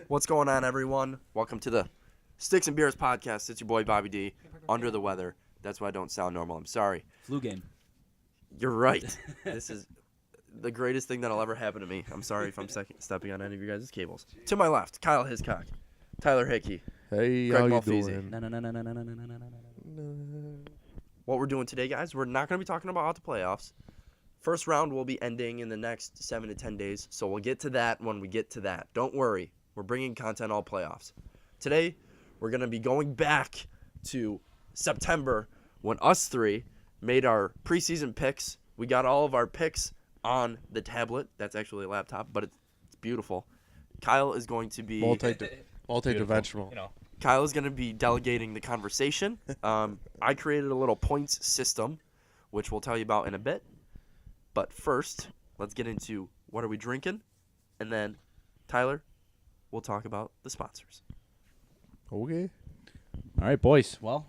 What's going on, everyone? Welcome to the Sticks and Beers podcast. It's your boy, Bobby D. Under the weather. That's why I don't sound normal. I'm sorry. Flu game. You're right. This is the greatest thing that'll ever happen to me. I'm sorry if I'm stepping on any of your guys' cables. To my left, Kyle Hiscock, Tyler Hickey. Hey, Greg how you Malfeasy. doing? What we're doing today, guys, we're not going to be talking about the playoffs. First round will be ending in the next 7 to 10 days, so we'll get to that when we get to that. Don't worry. We're bringing content all playoffs. Today, we're going to be going back to September when us three made our preseason picks. We got all of our picks on the tablet. That's actually a laptop, but it's beautiful. Kyle is going to be multi-dimensional. You know. Kyle is going to be delegating the conversation. I created a little points system, which we'll tell you about in a bit. But first, let's get into what are we drinking, and then Tyler, we'll talk about the sponsors. Okay. All right, boys. Well,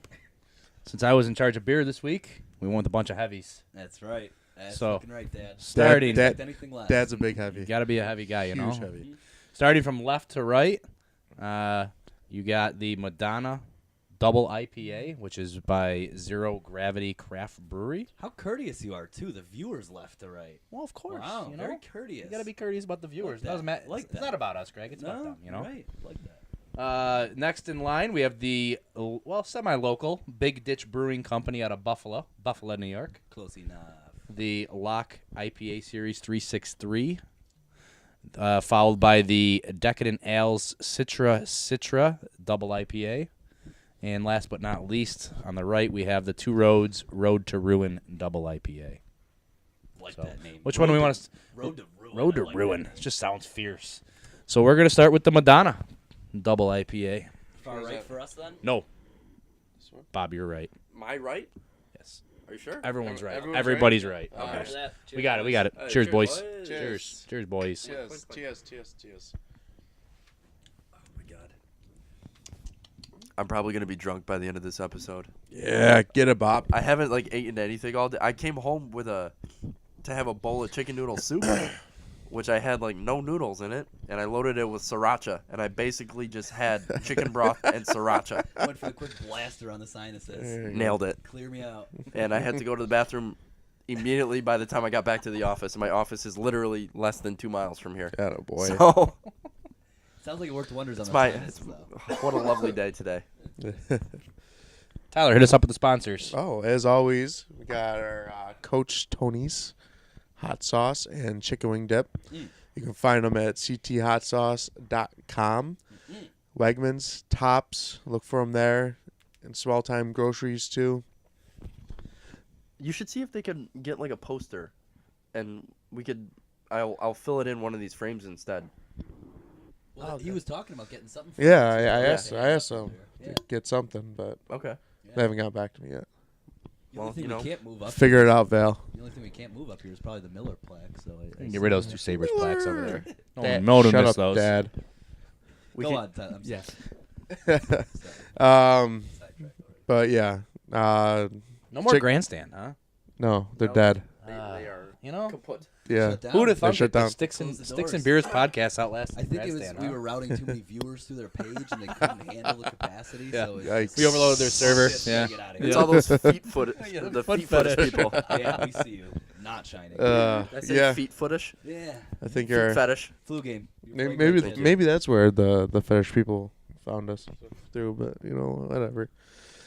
since I was in charge of beer this week, we went with a bunch of heaves. That's right. That's So, fucking right, Dad. Starting, Dad- Anything less. Dad's a big you heavy. got to be a heavy guy, you know. Huge heavy. Starting from left to right, you got the Madonna Double IPA, which is by Zero Gravity Craft Brewery. How courteous you are, too. The viewers left to right. Well, of course. Wow, you know? very courteous. You got to be courteous about the viewers. that. Doesn't matter. Like It's that. not about us, Greg. It's No, about them, you know. right. Like that. Next in line, we have the, semi-local Big Ditch Brewing Company out of Buffalo, New York. Close enough. The Lock IPA Series 363, followed by the Decadent Ales Citra Double IPA. And last but not least, on the right, we have the Two Roads Road to Ruin Double IPA. Like So, that name. Which one do we want to... Road to Ruin. Road to I like Ruin. that. It just sounds fierce. So we're going to start with the Madonna Double IPA. Far right for us, then? No. Bob, you're right. My right? Yes. Are you sure? Everyone's right. Everyone's Everybody's right. Okay. After that, We got it. We got it. Hey, Cheers, cheers, boys. boys. Cheers. Cheers, boys. Cheers. Oh, my God. I'm probably going to be drunk by the end of this episode. Yeah, get it, Bob. I haven't, eaten anything all day. I came home to have a bowl of chicken noodle soup, which I had, no noodles in it, and I loaded it with sriracha, and I basically just had chicken broth and sriracha. Went for a quick blaster on the sinuses. There you Nailed it. Clear me out. And I had to go to the bathroom immediately by the time I got back to the office. And my office is literally less than 2 miles from here. go. Atta boy. So, Sounds like it worked wonders on it's the my, sinuses, though. what a lovely day today. Tyler, hit us up with the sponsors. Oh, as always, we got our Coach Tony's hot sauce and chicken wing dip. You can find them at cthotsauce.com. Wegmans, Tops, look for them there. And small-time groceries, too. You should see if they can get a poster, and I'll fill it in one of these frames instead. Well, he was talking about getting something. Yeah, us. I asked them Yeah. to get something, but Okay. they haven't got back to me yet. The only thing we can't move up. Figure it out, Val. The only thing we can't move up here is probably the Miller plaque. So I Get rid of those two Sabres plaques over there. Dad, No one shut miss up, those. Dad. Go on, Tyler. I'm Yes. But yeah, No more Chick- grandstand, huh? no, they're No. dead. They are You know? kaput. Yeah, Shut down. Who would have They thought shut that the down. Sticks Close the and doors. Beers podcast outlasted I think it was grandstand, we huh? were routing too many viewers through their page and they couldn't handle the capacity. Yeah. So it's Yikes. We overloaded their server. Just Yeah. get out of It's here. all those feet foot, Yeah, the foot feet footish fetish. people. Yeah, we see you. Not shining. Did I say Yeah, feet footish? Yeah. I think Feet you're fetish. Flu game. You're maybe playing maybe, good. maybe that's where the fetish people found us through, but whatever.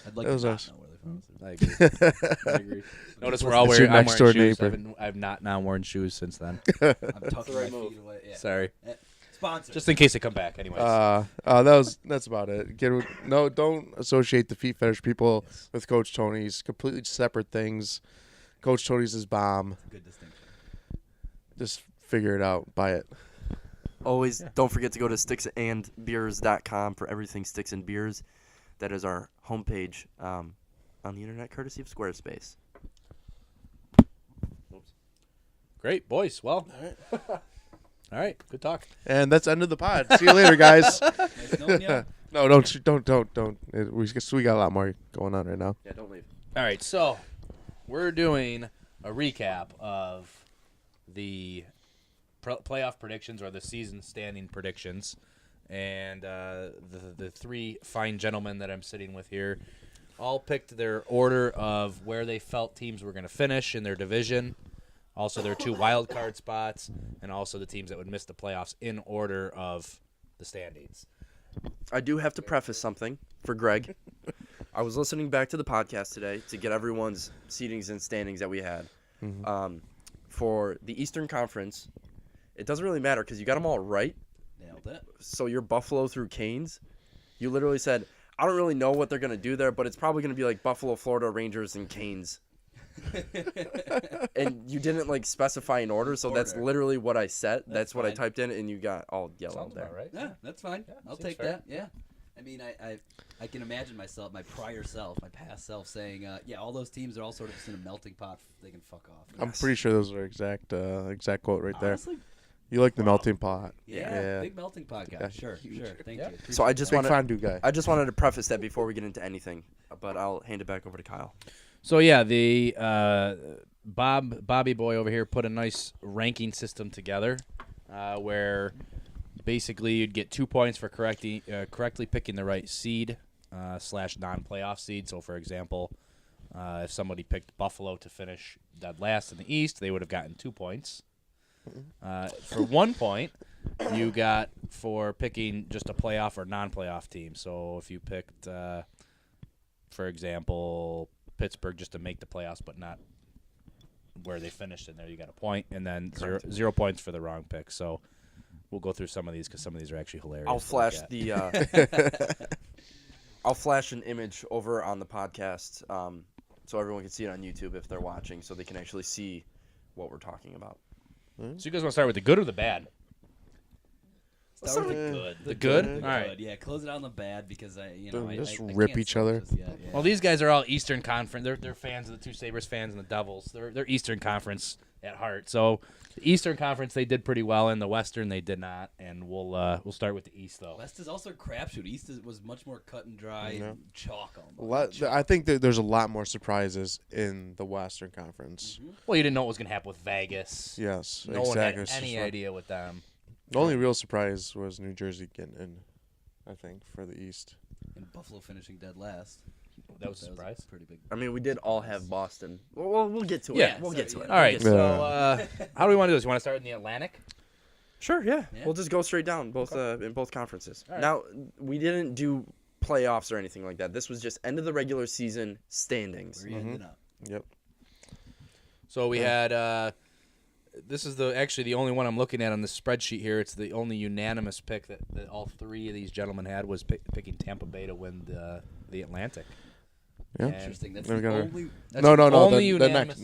I'd like that to was not us. know where they found us. I agree. Notice we're all It's wearing, your I'm next wearing door shoes. neighbor. I've not now worn shoes since then. I'm tucking right my move. feet away. Yeah. Sorry. Sponsor. Just in case they come back anyways. That's about it. Don't associate the feet fetish people with Coach Tony's. Completely separate things. Coach Tony's is bomb. Good distinction. Just figure it out. Buy it. Always don't forget to go to sticksandbeers.com for everything Sticks and Beers. That is our homepage on the internet, courtesy of Squarespace. Great, boys. Well, all right. Good talk. And that's the end of the pod. See you later, guys. Nice knowing you. No, don't. We got a lot more going on right now. Yeah, don't leave. All right, so we're doing a recap of the playoff predictions or the season standing predictions and the three fine gentlemen that I'm sitting with here all picked their order of where they felt teams were going to finish in their division, also their 2 wild card spots, and also the teams that would miss the playoffs in order of the standings. I do have to preface something for Greg. I was listening back to the podcast today to get everyone's seedings and standings that we had. For the Eastern Conference, it doesn't really matter because you got them all right. Nailed it. So your Buffalo through Canes, you literally said, I don't really know what they're going to do there, but it's probably going to be like Buffalo, Florida, Rangers, and Canes. And you didn't like specify an order, so that's literally what I said. That's what I typed in, and you got all yellow Sounds there. about right. Yeah, that's fine. Yeah, I'll seems take fair. that. Yeah. I mean, I can imagine myself, my prior self, my past self saying, yeah, all those teams are all sort of just in a melting pot. They can fuck off. I'm pretty sure those are exact quote right there. Honestly, You like the melting pot. yeah, big melting pot guy. Yeah, Sure. Thank you. So I just Big wanted, fondue guy. I just wanted to preface that before we get into anything, but I'll hand it back over to Kyle. So yeah, the Bobby Boy over here put a nice ranking system together, where basically you'd get 2 points for correctly picking the right seed / non-playoff seed. So for example, if somebody picked Buffalo to finish dead last in the East, they would have gotten 2 points. For 1 point, you got for picking just a playoff or non-playoff team. So if you picked, for example, Pittsburgh just to make the playoffs, but not where they finished in there, you got a point, and then 0 points for the wrong pick. So we'll go through some of these because some of these are actually hilarious. I'll to flash look at. I'll flash an image over on the podcast, so everyone can see it on YouTube if they're watching, so they can actually see what we're talking about. So you guys want to start with the good or the bad? Let's start with good. The good? Good. All right. Yeah, close it on the bad because Just I rip can't each sell other. this yet, yeah. Well, these guys are all Eastern Conference. They're fans of the two Sabres fans and the Devils. They're Eastern Conference at heart. So the Eastern Conference they did pretty well in. The Western they did not. And we'll start with the East though. West is also a crapshoot. East was much more cut and dry and chalk A almost. lot, I think that there's a lot more surprises in the Western Conference. Well, you didn't know what was going to happen with Vegas. Yes, No exactly. one had any idea with them. The only real surprise was New Jersey getting in, I think, for the East. And Buffalo finishing dead last. That was a surprise. Pretty big. I mean, we did all have Boston. Well, we'll get to it. Yeah, we'll get to it. All right. We'll get to it. So how do we want to do this? You want to start in the Atlantic? Sure, yeah. Yeah. We'll just go straight down both in both conferences. All right. Now, we didn't do playoffs or anything like that. This was just end of the regular season standings. Where you ended up. Yep. So we had. This is the only one I'm looking at on the spreadsheet here. It's the only unanimous pick that all three of these gentlemen had was picking Tampa Bay to win the Atlantic. Yeah. And Interesting. That's Then the we got our- only. that's No. only The unanimous.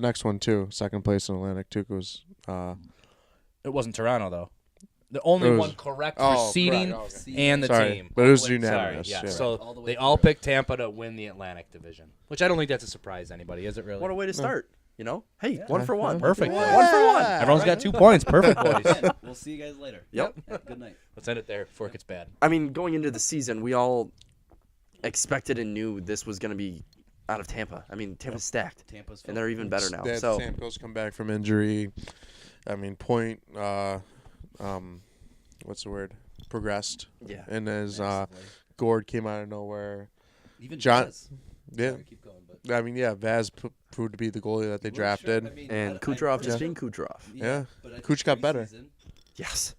next one too. Second place in Atlantic too was. It wasn't Toronto though. The only It was- one correct Oh, for seeding correct, okay. and the Sorry, team. but it was Sorry, unanimous. Sorry, yeah. yeah. So All the way they all through. picked Tampa to win the Atlantic Division, which I don't think that's a surprise to anybody, is it really? What a way to start. You know? Hey, 1 for 1. Perfect. One for one. Everyone's got 2 points. Perfect, boys. Again, we'll see you guys later. Yep. Yeah, good night. Let's end it there before it gets bad. I mean, going into the season, we all expected and knew this was going to be out of Tampa. I mean, Tampa's stacked, Tampa's and they're even better now. They had So, Stamkos come back from injury. I mean, Point. What's the word? Progressed. yeah. And as Massively. Gord came out of nowhere. Even John- Vaz. Yeah. Sorry, keep going, but I mean, yeah. Vaz proved to be the goalie that they Well, drafted. sure, I mean, And I- Kucherov I- just being Kucherov. Yeah. but I Cooch think got better. preseason- Yes.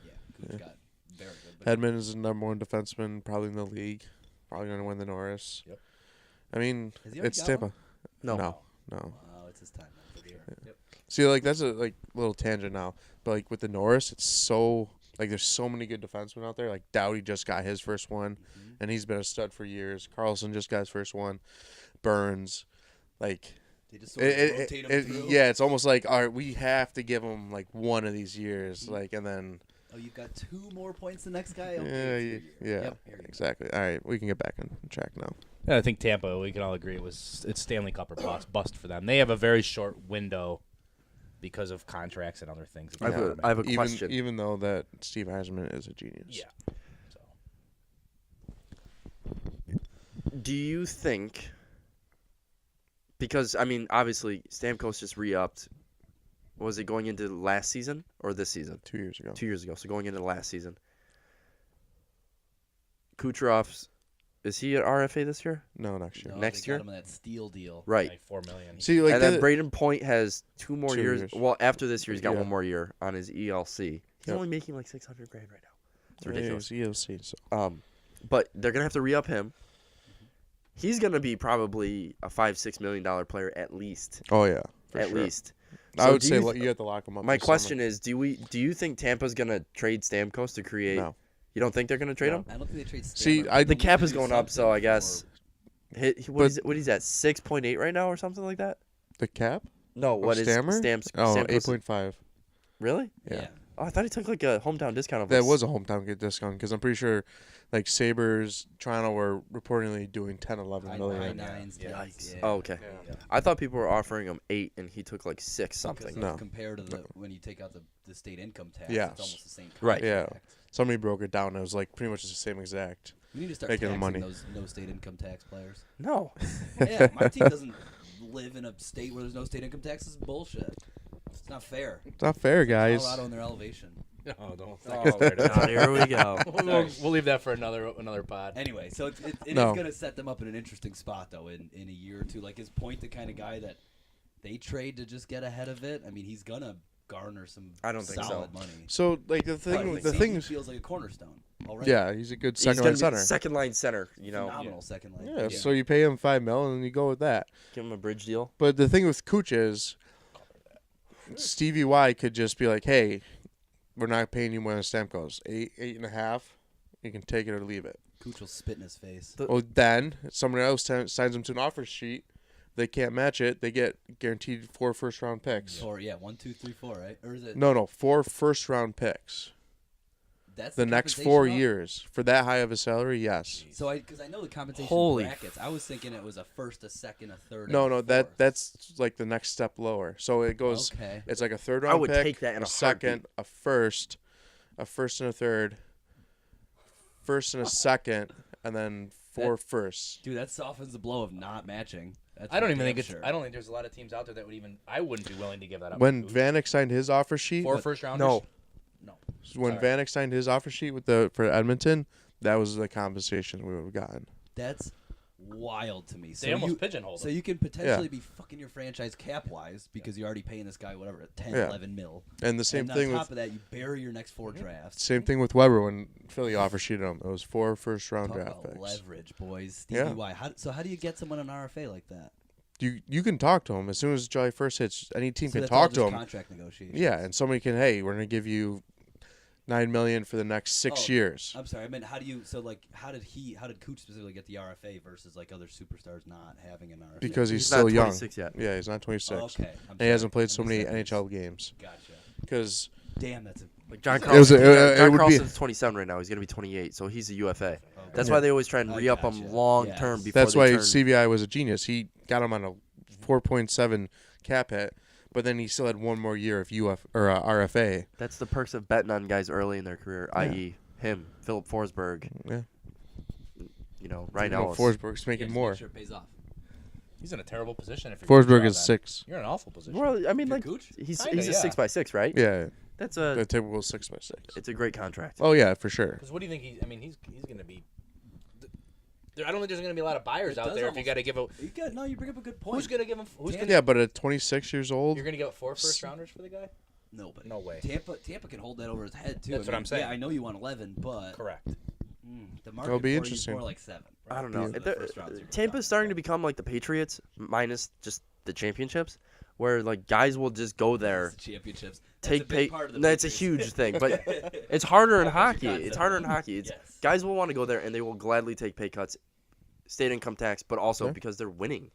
Yeah, Cooch got very good. But Hedman is the number one defenseman probably in the league. Probably going to win the Norris. Yep. I mean, Has he already it's got Tampa. one? No. No. Oh, it's his time now for the year. Yep. See, like that's a little tangent now, but like with the Norris, it's so like there's so many good defensemen out there. Like Doughty just got his first one, Mm-hmm. and he's been a stud for years. Carlson just got his first one. Burns, like They just sort of rotate him through. yeah, it's almost like all right, we have to give him like one of these years, Mm-hmm. like and then Oh, you've got 2 more points than the next guy? yeah, Okay, yeah, Yep, here you go. exactly. All right, we can get back on track now. Yeah, I think Tampa, we can all agree, it's Stanley Cup or bust for them. They have a very short window because of contracts and other things. I have a even question. even though that Steve Yzerman is a genius. Yeah. So. Do you think, because, I mean, obviously, Stamkos just re-upped. Was it going into last season or this season? 2 years ago. 2 years ago, so going into last season. Kucherov's, is he an RFA this year? No, next year. No, Next they year? got him on that steal deal. Right. Like $4 million. See, like and then the- Braden Point has 2 more 2 years. years. Well, after this year, he's got Yeah. 1 more year on his ELC. He's Yep. only making like $600,000 right now. It's ridiculous. Yeah, EOC, so. But they're gonna have to re-up him. He's gonna be probably a $5-6 million player at least. Oh yeah, for At sure. least. I So would do say you you have to lock him up. My this question is, do you think Tampa's gonna trade Stamkos to create? No. You don't think they're gonna trade No. him? I don't think they trade. See, Stammer. I- The They cap need is to do going up, so something I guess for- what he's at 6.8 right now or something like that. The cap? No, what is Stammer? Stamps? Oh, Stamkos- 8.5. Really? Yeah. Oh, I thought he took like a hometown discount of That like was a hometown good discount because I'm pretty sure, like Sabres, Toronto were reportedly doing 10, 11 High million. nines. Yeah. Yikes. Oh, okay. Yeah. I thought people were offering him 8 and he took like 6 something. Because No. compared to the when you take out the state income tax, Yes. it's almost the same. Right. Yeah. contract. Somebody broke it down. It was like pretty much the same exact. We need to start Making the taxing money. those no state income tax players. No. Yeah, my team doesn't live in a state where there's no state income tax. This is bullshit. It's not fair. It's not fair, guys. Colorado and their elevation. Oh, don't. Oh, God, here we go. We'll leave that for another pod. Anyway, so it is No. going to set them up in an interesting spot, though, in a year or two. Like, is Point the kind of guy that they trade to just get ahead of it? I mean, he's going to garner some I don't think so. solid money. So like the But thing, it the seems thing he is, feels like a cornerstone already. yeah, he's a good He's second gonna line be center. second line center, you know. Phenomenal second line. Yeah, so you pay him $5 million and you go with that. Give him a bridge deal. But the thing with Cooch is, Stevie Y could just be like, "Hey, we're not paying you more than Stamkos. 8.5. You can take it or leave it." Cooch will spit in his face. Well, then someone else signs him to an offer sheet. They can't match it. They get guaranteed 4 first-round picks. Or, 1, 2, 3, 4, right? Or is it? No, 4 first-round picks. That's The next compensation 4 up? years for that high of a salary. Yes. So because I know the compensation Holy brackets, I was thinking it was a first, a second, a third. No, and a no, fourth. that's like the next step lower. So it goes. Okay. It's like a third-round would pick, take that in a second, a first and a third, first and a second, and then 4 firsts. Dude, that softens the blow of not matching. That's I don't for even damn think it's. sure. I don't think there's a lot of teams out there that would even. I wouldn't be willing to give that up. When Vanek signed his offer sheet, 4 first rounders. No. No. when Sorry. Vanek signed his offer sheet for Edmonton, that was the compensation we would have gotten. That's wild to me. So They almost you, pigeonholed So him. you can potentially be fucking your franchise cap wise because you're already paying this guy whatever 10, Yeah. 11 mil. And the same and thing on top with of that, you bury your next 4 drafts. same thing with Weber when Philly offer sheeted him. It was 4 first-round Talk draft about picks. leverage, boys. Stevie Yeah. Y. How do you get someone an RFA like that? You can talk to him as soon as July 1st hits. Any team So can that's all talk to just him. Contract negotiations. Yeah, and somebody can. Hey, we're gonna give you $9 million for the next 6 Oh, years. I'm sorry. I meant how did Cooch specifically get the RFA versus like other superstars not having an RFA? Because he's He's still not young. 26 yet. Yeah, he's not 26. Oh, okay. And he hasn't played so That many makes sense. NHL games. Gotcha. Because Damn, that's a Like John It was- Carlson, it John would be- Carlson's 27 right now. He's gonna be 28, so he's a UFA. That's Yeah. why they always try and I re-up gotcha. him long term Yes. before that's they why turn. CVI was a genius. He got him on a 4.7 cap hit, but then he still had 1 more year of RFA. That's the perks of betting on guys early in their career, Yeah. i.e., him, Philip Forsberg. Yeah. You know, Ryan No, Ellis. Forsberg's yeah, making just more. Make sure it pays off. He's in a terrible position. If you're Forsberg gonna is draw that. 6. You're in an awful position. Well, I mean, Your like Cooch? he's Kinda, a yeah. 6x6, right? Yeah, That's the a typical 6x6. it's a great contract. Oh yeah, for sure. Because what do you think? I mean, he's going to be. I don't think there's going to be a lot of buyers It out does there if you almost- got to give a. You bring up a good point. Who's going to give him? Who's Tampa- going to? Yeah, but at 26 years old, You're going to give up 4 first rounders for the guy? Nobody. No way. Tampa can hold that over his head too. That's what I'm saying. Yeah, I know you want 11, but Correct. the market That'll be for you is interesting. more like 7. I don't right? know. These are the first rounds you're Tampa's talking starting to about. become like the Patriots, minus just the championships, where like guys will just go there, It's the championships. take That's a big pay. part of the That's a Patriots. huge thing, but it's harder in I get your hockey. concept. It's harder in hockey. It's Yes. guys will want to go there and they will gladly take pay cuts, state income tax, but also Yeah. because they're winning.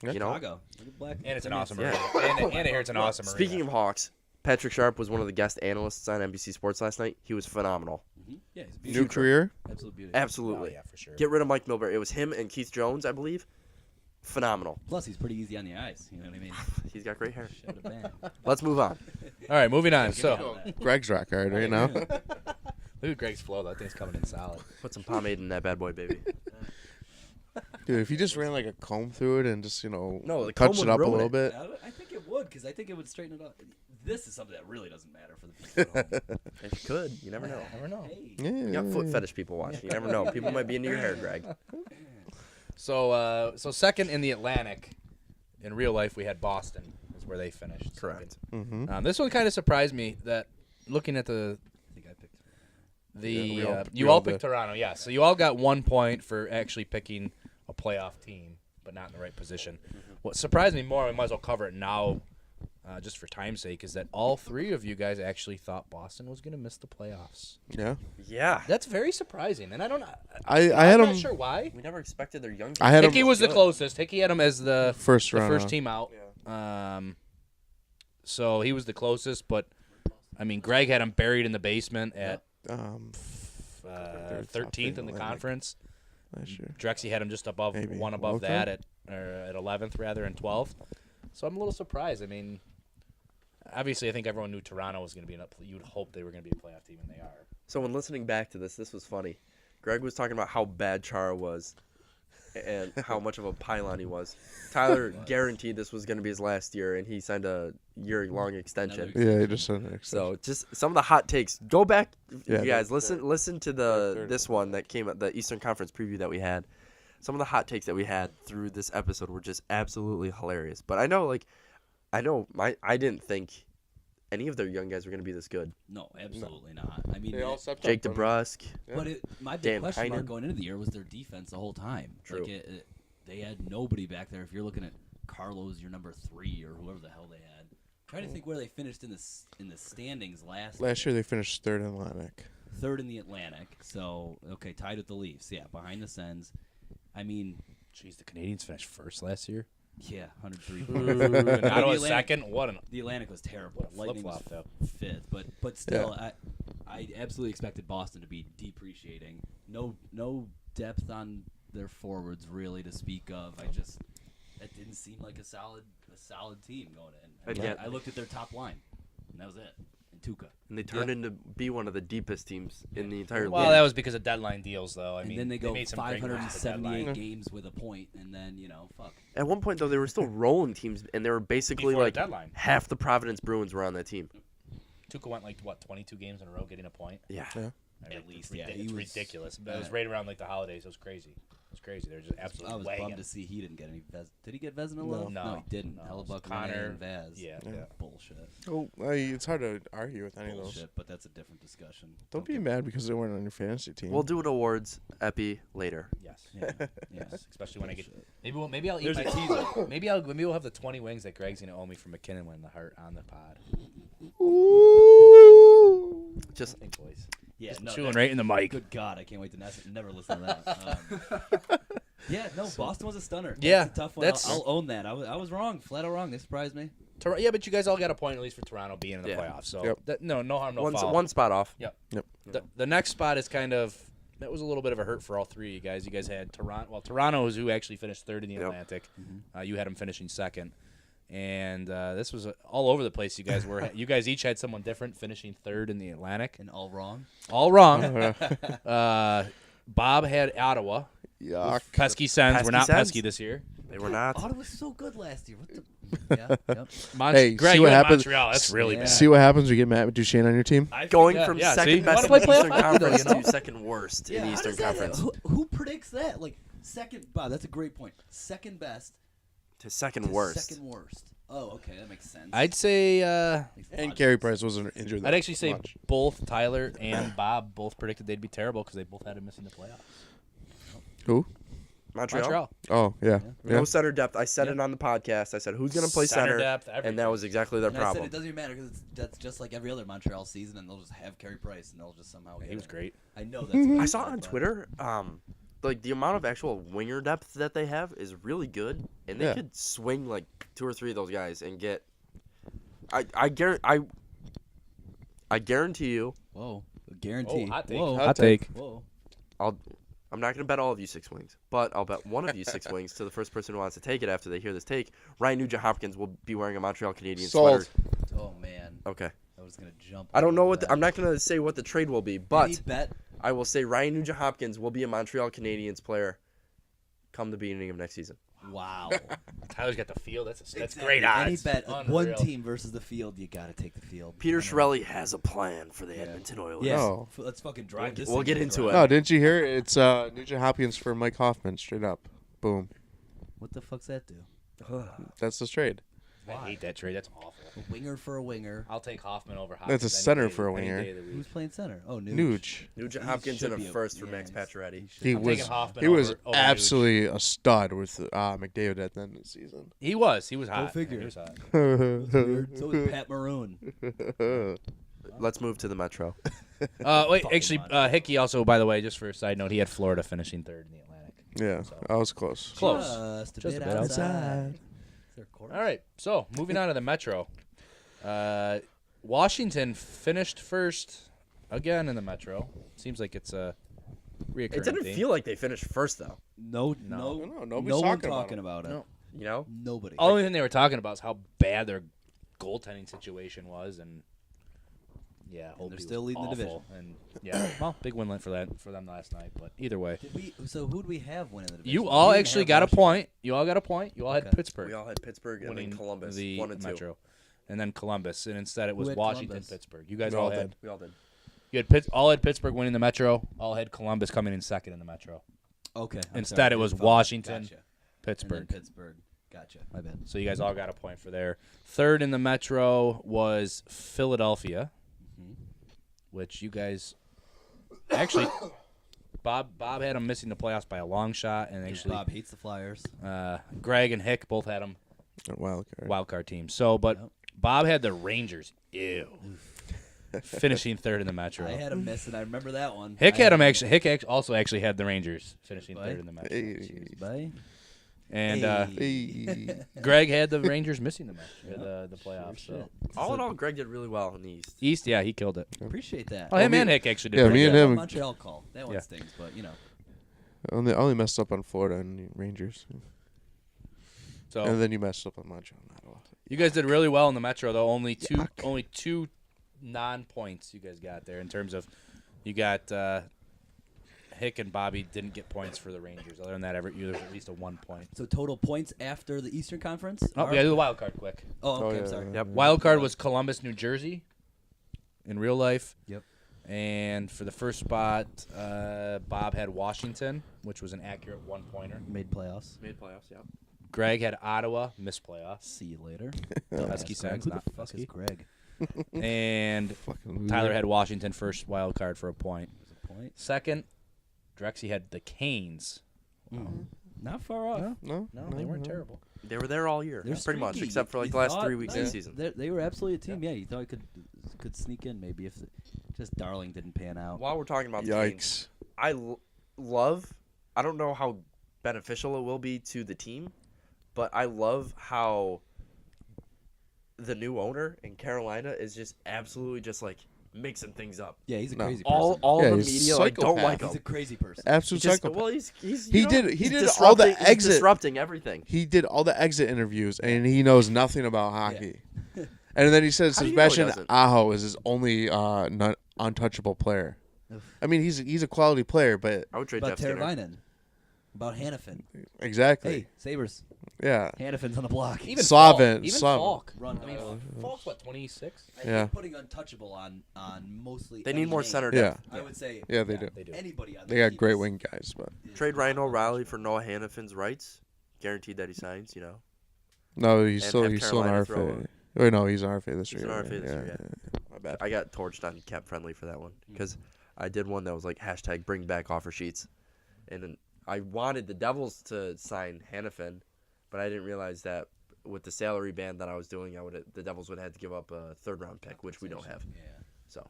Yeah. You know. Chicago. Look at Black- And it's an I mean, awesome Yeah. arena. And I hear it's an awesome arena. Speaking of Hawks, Patrick Sharp was one of the guest analysts on NBC Sports last night. He was phenomenal. Yeah, he's new beautiful. career. Absolute beauty. Absolutely. Oh, yeah, for sure. Get rid of Mike Milbury. It was him and Keith Jones, I believe. Phenomenal. Plus, he's pretty easy on the ice. You know what I mean? He's got great hair. Should have been. Let's move on. All right, moving on. Get So, out of that. Greg's rock hard right now. look at Greg's flow. That thing's coming in solid. Put some pomade in that bad boy, baby. Dude, if he just ran like a comb through it and just No, the comb touched would it up a ruin little it. bit. I think it would, because I think it would straighten it up. This is something that really doesn't matter for the people at home. If you could, you never know. Never know. Hey. Yeah. You got foot fetish people watching. You never know. People might be into your hair, Greg. So second in the Atlantic. In real life, we had Boston. Is where they finished. Correct. Mm-hmm. This one kind of surprised me. That looking at the I think I picked. you all picked Toronto. Yeah. So you all got 1 point for actually picking a playoff team, but not in the right position. What surprised me more, we might as well cover it now, just for time's sake, is that all three of you guys actually thought Boston was going to miss the playoffs. Yeah. Yeah. That's very surprising, and I don't know. I had I'm him not sure why. We never expected their young. I had Hickey him was the closest. Hickey had him as the first round. first team out. So he was the closest, but I mean, Greg had him buried in the basement at 13th in the conference. Last year. Drexy had him just above Maybe. one above Okay. that at 11th rather, and 12th. So I'm a little surprised. I mean, obviously, I think everyone knew Toronto was going to be you'd hope they were going to be a playoff team, and they are. So when listening back to this was funny. Greg was talking about how bad Chara was, and how much of a pylon he was. Tyler guaranteed this was going to be his last year, and he signed a year-long extension. Yeah, he just said next. So just some of the hot takes. Go back, Yeah, you guys. they're- Listen to this one that came at the Eastern Conference preview that we had. Some of the hot takes that we had through this episode were just absolutely hilarious. But I didn't think any of their young guys were going to be this good. No, absolutely not. I mean, They all stepped Jake up from- DeBrusque. Yeah. but my big Dan question mark Heinen. going into the year was their defense the whole time. True. Like they had nobody back there. If you're looking at Carlos, your number 3 or whoever the hell they had. Trying to think where they finished in the standings last Last year they finished third in Atlantic. third in the Atlantic. So okay, tied with the Leafs. Yeah, behind the Sens. I mean, Jeez, the Canadians finished first last year. yeah, 103 Ooh, points. and Ottawa The Atlantic- second. What an The Atlantic was terrible. What a Lightning was flip-flop, fifth, but still, I absolutely expected Boston to be depreciating. No depth on their forwards really to speak of. That didn't seem like a solid team going in. And I yet- I looked at their top line, and that was it. And Tuca. And they turned into be one of the deepest teams in the entire Well, league. that was because of deadline deals, though. I And mean, then they go made some great moves at the deadline. 578 games with a point, and then fuck. At one point, though, they were still rolling teams, and they were basically Before the like deadline. half the Providence Bruins were on that team. Tuca went 22 games in a row getting a point. Yeah. Yeah. I mean, At least, it's yeah, ridic- he it's was- ridiculous. But it was right around like the holidays. It was crazy. It was crazy. They were just I absolutely was wagging. bummed to see he didn't get any Vez. Did he get Vezina No. love? No. he didn't. No. Hellebuck, Connor, Connor, and Vaz. Yeah. Bullshit. Oh, it's hard to argue with any of those. Bullshit, but that's a different discussion. Don't be mad because they weren't on your fantasy team. We'll do an awards epi later. Yes. Yeah. Yes. Especially when I get. Bullshit. Maybe I'll eat There's my a teaser. Maybe we'll have the 20 wings that Greg's gonna owe me from McKinnon when the heart on the pod. Ooh. Just Thanks, boys. Yeah, Just no, chewing that- right in the mic. Good God, I can't wait to never listen to that. Yeah, no, Boston was a stunner. That's Yeah, a tough one. that's- I'll own that. I was wrong, flat out wrong. They surprised me. Yeah, but you guys all got a point at least for Toronto being in the Yeah. playoffs. So Yep. no harm, no foul. one spot off. Yep. Yep. The next spot is kind of that was a little bit of a hurt for all three of you guys. You guys had Toronto. Well, Toronto is who actually finished third in the Yep. Atlantic. You had them finishing second, and this was all over the place. You guys were. You guys each had someone different finishing third in the Atlantic. And all wrong. All wrong. Bob had Ottawa. Yuck. Pesky Sens. Pesky We're not Sens? pesky this year. They were not. Ottawa was so good last year. What the? Yeah. Yep. Hey, Greg, see you what had happens. Montreal. That's really Yeah. bad. See what happens when you get Matt Duchesne on your team? Going Yeah, from yeah, see? second You best wanna in play the Eastern playoff hockey, though, Conference you know? to second worst in the how Eastern does that- Conference. Who predicts that? Like second. Bob, that's a great point. Second best. To second to worst. Second worst. Oh, okay, that makes sense. I'd say. Makes And logical Carey sense. Price wasn't injured. I'd actually say much. both Tyler and Bob both predicted they'd be terrible because they both had him missing the playoffs. Who? Montreal. Oh yeah. No Yeah. center depth. I said it on the podcast. I said who's going to play center, depth, and everything. that was exactly their And I said problem. it doesn't even matter because that's just like every other Montreal season, and they'll just have Carey Price, and they'll just somehow. He get was it. great. I know that's. I saw on Twitter, like the amount of actual winger depth that they have is really good, and they Yeah. could swing like 2 or 3 of those guys and get. I guarantee you. Whoa, a guarantee. Oh, hot take. Whoa, Hot take. whoa. I'm not going to bet all of you 6 wings, but I'll bet one of you 6 wings to the first person who wants to take it after they hear this take. Ryan Nugent-Hopkins will be wearing a Montreal Canadiens Sold. sweater. Oh man, Okay. I was gonna jump. I don't know over what that. I'm not going to say what the trade will be, but Any bet. I will say Ryan Nugent-Hopkins will be a Montreal Canadiens player come the beginning of next season. Wow. Tyler's got the field. That's Exactly. great odds. Any bet, Unreal. one team versus the field, you got to take the field. Peter I know. Shirelli has a plan for the Edmonton Oilers. Yeah. No. Let's fucking drive this. We'll thing get to the into ground. it. No, didn't you hear? It's Nugent Hopkins for Mike Hoffman, straight up. Boom. What the fuck's that do? That's the trade. I hate that trade. That's awful. A winger for a winger. I'll take Hoffman over Hopkins. That's a any center day- for a any winger. day of the week. Who's playing center? Oh, Nuge. Nuge. Nugent He Hopkins should in a be first for yeah, Max he's- Pacioretty. should He be. I'm was taking Hoffman he was over Nuge. absolutely a stud with McDavid at the end of the season. He was hot. figure. He was hot. Weird. So is Pat Maroon. Let's move to the Metro. Wait, Fucking actually, Montreal. Hickey also, by the way, just for a side note, he had Florida finishing third in the Atlantic. Yeah, So- I was close. Close. Just a Just bit a bit outside. Is there a chorus? All right, so moving on to the Metro. Washington finished first again in the Metro. Seems like it's a reoccurring It didn't theme. feel like they finished first, though. No, No, nobody's no one talking about talking about it. No. You know? Nobody. Only thing they were talking about is how bad their goaltending situation was, and yeah, Holtby still was leading the awful. division. And yeah, well, big win for them last night. But either way, Did we? So who do we have winning the division? you We all didn't actually have got a Washington. point. You all got a point. You all had Okay. Pittsburgh We all had Pittsburgh and winning then Columbus, the 1 and 2. Metro, and then Columbus, and instead it was had Washington, Columbus? Pittsburgh. You guys We all all had did. We all did. you had all had Pittsburgh winning the Metro. All had Columbus coming in second in the Metro. Okay. I'm Instead, sorry, it was didn't follow. Washington, Gotcha. And Pittsburgh. then Pittsburgh. Gotcha. My bad. So you guys all got a point for there. Third in the Metro was Philadelphia, which you guys actually Bob had them missing the playoffs by a long shot, and actually Bob hates the Flyers. Greg and Hick both had them Wild card. wild card teams. So, but Yep. Bob had the Rangers. Ew. Finishing third in the Metro. I had him miss, and I remember that one. Hick I had him actually. Hick also actually had the Rangers finishing Bye. third in the Metro. Hey. Bye. And Hey. Greg had the Rangers missing the match, the playoffs. Sure So shit. All in all, Greg did really well in the East. East, yeah, he killed it. Appreciate that. Oh, him me- and Hick actually did. yeah, pretty me good. and him- Montreal call. That one Yeah. stings, but you know. Only messed up on Florida and Rangers, So and then you messed up on Montreal and Ottawa. you guys did really well in the Metro, though. Only Yuck. two non-points you guys got there in terms of you got Hick and Bobby didn't get points for the Rangers. Other than that, there was at least a 1 point. So total points after the Eastern Conference? Oh, we gotta do the wild card quick. Oh, okay. Oh, I'm yeah, sorry. yeah. Yep. Wild card was Columbus, New Jersey, in real life. Yep. And for the first spot, Bob had Washington, which was an accurate 1-pointer. Made playoffs. Made playoffs, yeah. Greg had Ottawa, missed playoffs. See you later. Husky Greg. Sags, Who not the fuck Husky. is Greg? And Fucking loser. Tyler had Washington first wild card for a point. There's a point. Second, Drexy had the Canes. Not far off. No, No, they weren't terrible. They were there all year, They're pretty much, streaky. except for like You the last thought- 3 weeks of Yeah. the season. They were absolutely a team. Yeah, you thought it could sneak in maybe if just Darling didn't pan out. While we're talking about the Canes, Yikes! love. I don't know how beneficial it will be to the team, but I love how the new owner in Carolina is just absolutely just like mixing things up. Yeah, he's a No. crazy person. All Yeah, the he's a media like don't psychopath. like He's a him. crazy person. Absolute Just, psychopath. well, he's He you know, did he's all the disrupting- he's exit- disrupting everything. He did all the exit interviews, and he knows nothing about hockey. And then he says How do you know he Sebastian doesn't? Aho is his only untouchable player. I mean, he's a quality player, but I would trade About Jeff Skinner. Teravainen. About Hannafin. exactly, Hey, Sabres. yeah. Hannafin's on the block. Even Slavin- Falk. Even Slavin. Falk. Run. I mean, Falk's what, 26? I Yeah. think putting untouchable on mostly. They need any more name. center Yeah. depth. I would say Yeah, they do. They do. anybody on They the got team great is- wing guys, but is Trade Ryan O'Reilly untouchable. for Noah Hannafin's rights, guaranteed that he signs. You know, no, he's And still have he's still an Carolina throw RFA. Wait, no, he's an RFA this He's year. an RFA this year, My bad. I got torched on Cap Friendly for that one because I did one that was like hashtag bring back offer sheets, and then I wanted the Devils to sign Hannafin, but I didn't realize that with the salary band that I was doing, the Devils would have to give up a 3rd-round pick, which we don't have. Yeah. So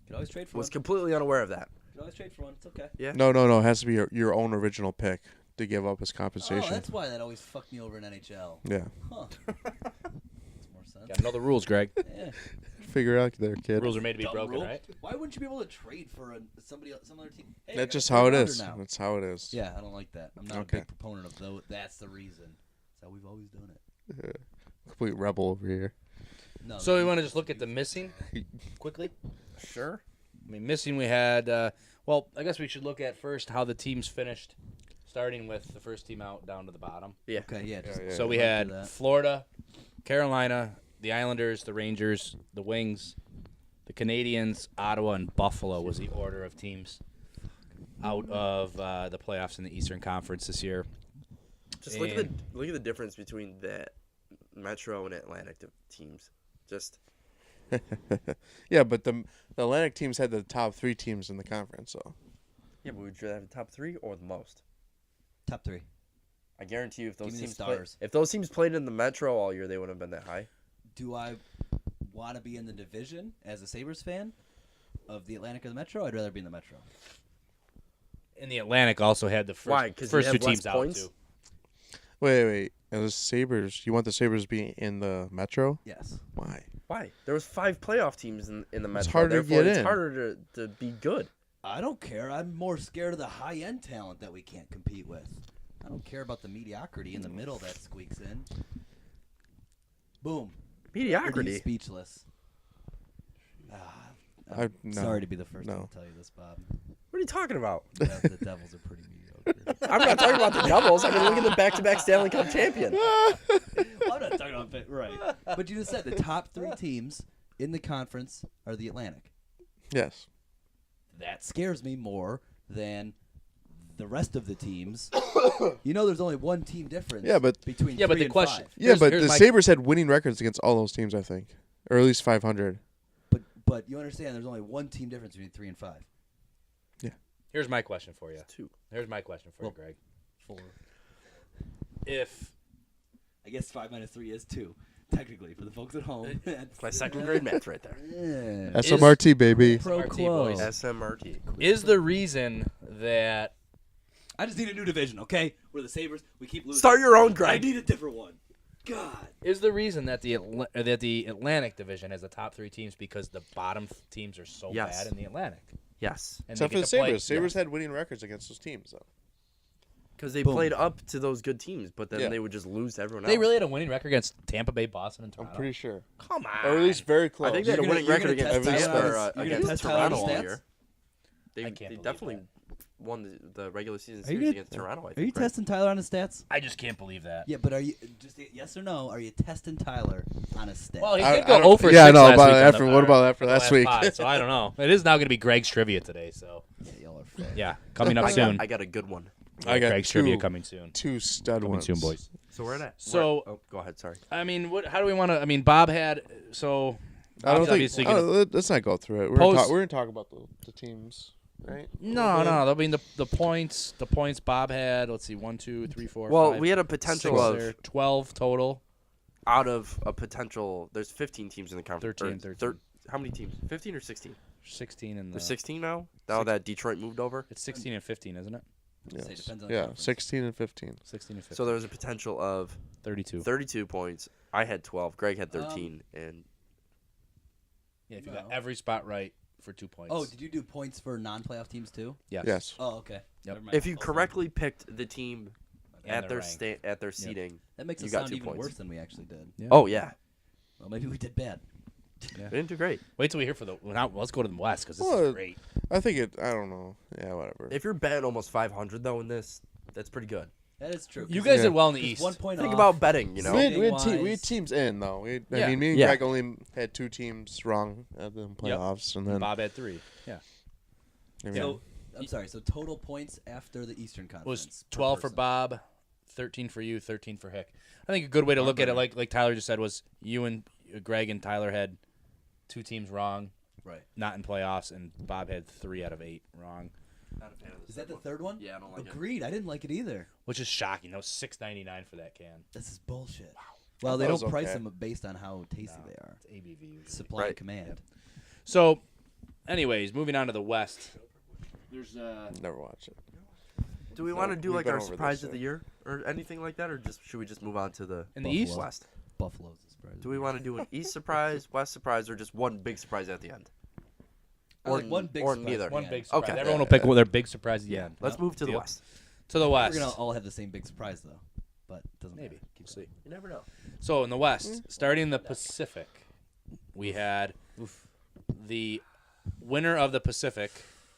Could always trade for was one. completely unaware of that. Could always trade for one. It's okay. Yeah. No, it has to be your own original pick to give up as compensation. Oh, that's why that always fucked me over in NHL. Yeah, Huh. Makes more sense. Gotta know the rules, Greg. Yeah. figure it out there, kid. Rules are made to be Dumb broken, rule. right? Why wouldn't you be able to trade for some other team? Hey, I That's got just a how it 3rd is. rounder now. That's how it is. Yeah, I don't like that. I'm not Okay. a big proponent of though. That's the reason. That's how we've always done it. Complete rebel over here. No. So we want to just look at the missing quickly. Sure. I mean, missing we had. Well, I guess we should look at first how the teams finished starting with the first team out down to the bottom. Yeah. Okay, yeah. Just Yeah, So we run had through that. Florida, Carolina, the Islanders, the Rangers, the Wings, the Canadians, Ottawa, and Buffalo was the order of teams out of the playoffs in the Eastern Conference this year. Just look at the difference between the Metro and Atlantic teams. Just Yeah, but the Atlantic teams had the top 3 teams in the conference, so. yeah, but would you rather have the top 3 or the most? Top 3. I guarantee you, if Give those me the teams played, stars. if those teams played in the Metro all year, they wouldn't have been that high. Do I want to be in the division as a Sabres fan of the Atlantic or the Metro? I'd rather be in the Metro. And the Atlantic also had the first, Why? 'Cause you first have two less teams out, points? too. Wait. And the Sabres, you want the Sabres to be in the Metro? Yes. Why? Why? There was 5 playoff teams in the Metro. harder to Therefore, get it's in. harder to be good. I don't care. I'm more scared of the high-end talent that we can't compete with. I don't care about the mediocrity in the middle that squeaks in. Boom. Mediocrity. Speechless. No. Sorry to be the first No. one to tell you this, Bob. What are you talking about? The Devils are pretty mediocre. I'm not talking about the Devils. I mean, look at the back-to-back Stanley Cup champion. Well, I'm not talking about it, right. But you just said the top 3 teams in the conference are the Atlantic. Yes. That scares me more than the rest of the teams. You know, there's only one team difference. Yeah, but- between Yeah, but 3 the and question- 5. Yeah, Here's- but here's the my- Sabres had winning records against all those teams, I think. Or at least 500. But you understand, there's only one team difference between 3 and 5. Here's my question for you. 2. Here's my question for you, Greg. 4. If I guess 5 minus 3 is 2, technically, for the folks at home. It's my second grade math right there. Yeah. SMRT, baby. Pro SMRT quo. boys. SMRT. is the reason that I just need a new division, okay? We're the Sabres. We keep losing. Start your own, I Greg. need a different one. God. is the reason that the Atlantic Division has the top 3 teams because the bottom teams are so Yes. bad in the Atlantic. Yes. And Except they for get the to play- Sabres. Sabres had winning records against those teams, though. Because they Boom. played up to those good teams, but then Yeah. they would just lose to everyone else. They really had a winning record against Tampa Bay, Boston, and I'm Toronto. pretty sure. Come on. Or at least very close. I think they had a You're winning gonna- record you're gonna against test Tyler on his- you're gonna against test Tyler on Toronto his all stats? year. I can't They believe definitely that. won the regular season Are you series gonna- against Toronto. I Are you think, right? testing Tyler on his stats? I just can't believe that. Yeah, but are you just yes or no? Are you testing Tyler on his stats? Well, he I- did I go don't- 0 for yeah, 6 no, last about week on after- the- what about after the last week? 5, so I don't know. It is now going to be Greg's trivia today. So yeah, y'all are fucked. yeah, coming up I soon. got a good one. I got Greg's two, trivia coming soon. 2 stud Coming ones. soon, boys. So we're at. So- oh, go ahead. Sorry. I mean, how do we want to? I mean, Bob had so. I don't Bob's think. obviously gonna- Let's not go through it. We're Post- going to talk about the teams, right? No. I mean the points. The points Bob had. Let's see, 1, 2, 3, 4. Well, 5, we had a 6 potential of there, 12 total. out of a potential. There's 15 teams in the conference. 13, or 13. How many teams? 15 or 16? 16 in the. There's 16 now. Now that Detroit moved over. It's 16 and 15, isn't it? Say it Yes. depends on the Yeah, conference. 16 and 15. 16 and 15. So there was a potential of 32. 32 points. I had 12. Greg had 13, and Yeah, if you No. got every spot right for 2 points. Oh, did you do points for non-playoff teams too? yes. Yes. Oh, okay. Yep. Never mind. if you Oh, correctly picked the team And at their rank. at their seating, that makes you it got sound 2 even points. worse than we actually did. Yeah. Oh yeah, Well, maybe we did bad. we didn't do great. Wait till we hear for the. Now, let's go to the West because this Well, is great. I think it. I don't know. Yeah, whatever. If you're betting almost 500 though in this, that's pretty good. That is true. You guys Yeah. did well in the Just East. 1 point Think off. about betting. You know, we had Wise. teams in though. I Yeah. mean, me and Yeah. Greg only had 2 teams wrong at the playoffs, and then Bob had 3. Yeah. I mean, So I'm sorry. So total points after the Eastern It Conference was per 12 for person. Bob, 13 for you, 13 for Hick. I think a good way to look at it, like Tyler just said, was you and Greg and Tyler had 2 teams wrong, Right. not in playoffs, and Bob had 3 out of 8 wrong, Not a fan of this Is that the one. third one? Yeah, I don't like it. Agreed. I didn't like it either. which is shocking. That was $6.99 for that can. This is bullshit. Wow. Well, they That don't was price okay. them based on how tasty they are. It's ABV usually. Supply Right. and command. So, anyways, moving on to the West. There's never watched it. Do we No, want to do we've like been our over this, surprise of so. the year or anything like that, or just should we just move on to the in the Buffalo. East. West? Buffalo's the surprise. Do we want to do an East surprise, West surprise, or just one big surprise at the end? I like one big or surprise neither. at the One end. big surprise. Okay. Everyone will pick their big surprise at the end. Let's Yep. move to the Deal. West. To the West. We're gonna all have the same big surprise though, but it doesn't Maybe. matter. Keep We'll see. You never know. So in the West, starting in the Pacific, we had the winner of the Pacific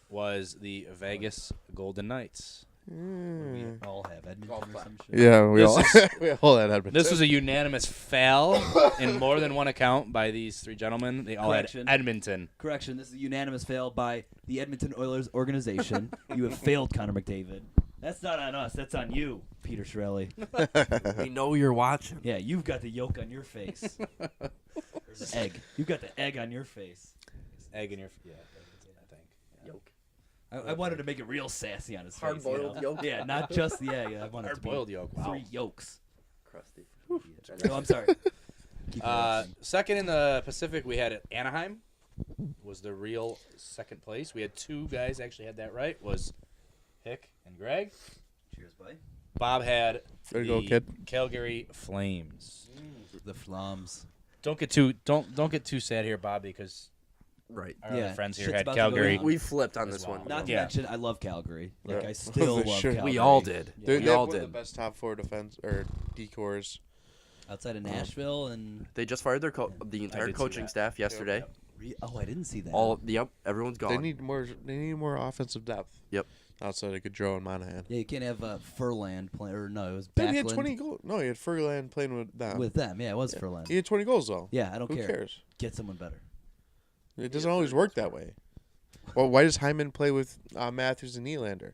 was the Vegas Golden Knights, We all have Edmonton or some shit. Yeah, we This all is- we all had Edmonton. This was a unanimous foul in more than one account by these three gentlemen. They all Correction. had Edmonton. Correction, this is a unanimous fail by the Edmonton Oilers organization. You have failed, Connor McDavid. That's not on us. That's on you, Peter Shirelli. We know you're watching. Yeah, you've got the yolk on your face. There's an egg. You've got the egg on your face. Egg in your Edmonton, I think. Yolk. I wanted to make it real sassy on his face. Hard-boiled yolk? Yeah, not just the egg. I wanted Hard-boiled to be yolk. Wow. 3 yolks. Crusty. No, I'm sorry. Keep it Second in the Pacific, we had Anaheim. Was the real second place. We had two guys actually had that right. Was Hick and Greg. Cheers, buddy. Bob had There the you go, kid. Calgary Flames. The Flams. Don't get too sad here, Bob, because Right. our Yeah, other friends here shit's had about to go Calgary. down. We flipped on As this well. one. Not to Yeah. mention, I love Calgary. Like, Yeah. I still They love should. Calgary. We all did. They We have all one of the did. best top 4 defense or decors. Outside of Nashville and... They just fired the entire did see coaching that. staff yesterday. Oh, I didn't see that. Everyone's gone. They need more offensive depth. Yep. Outside of Gaudreau and Monahan. Yeah, you can't have Furland play, or no, it was Then he Backlund had 20 goals. No, he had Ferguland playing with them. with them. Yeah, it was Furland. He had 20 goals though. Yeah, I don't Who care. cares? Get someone better. It doesn't always work that way. Well, why does Hyman play with Matthews and Nylander?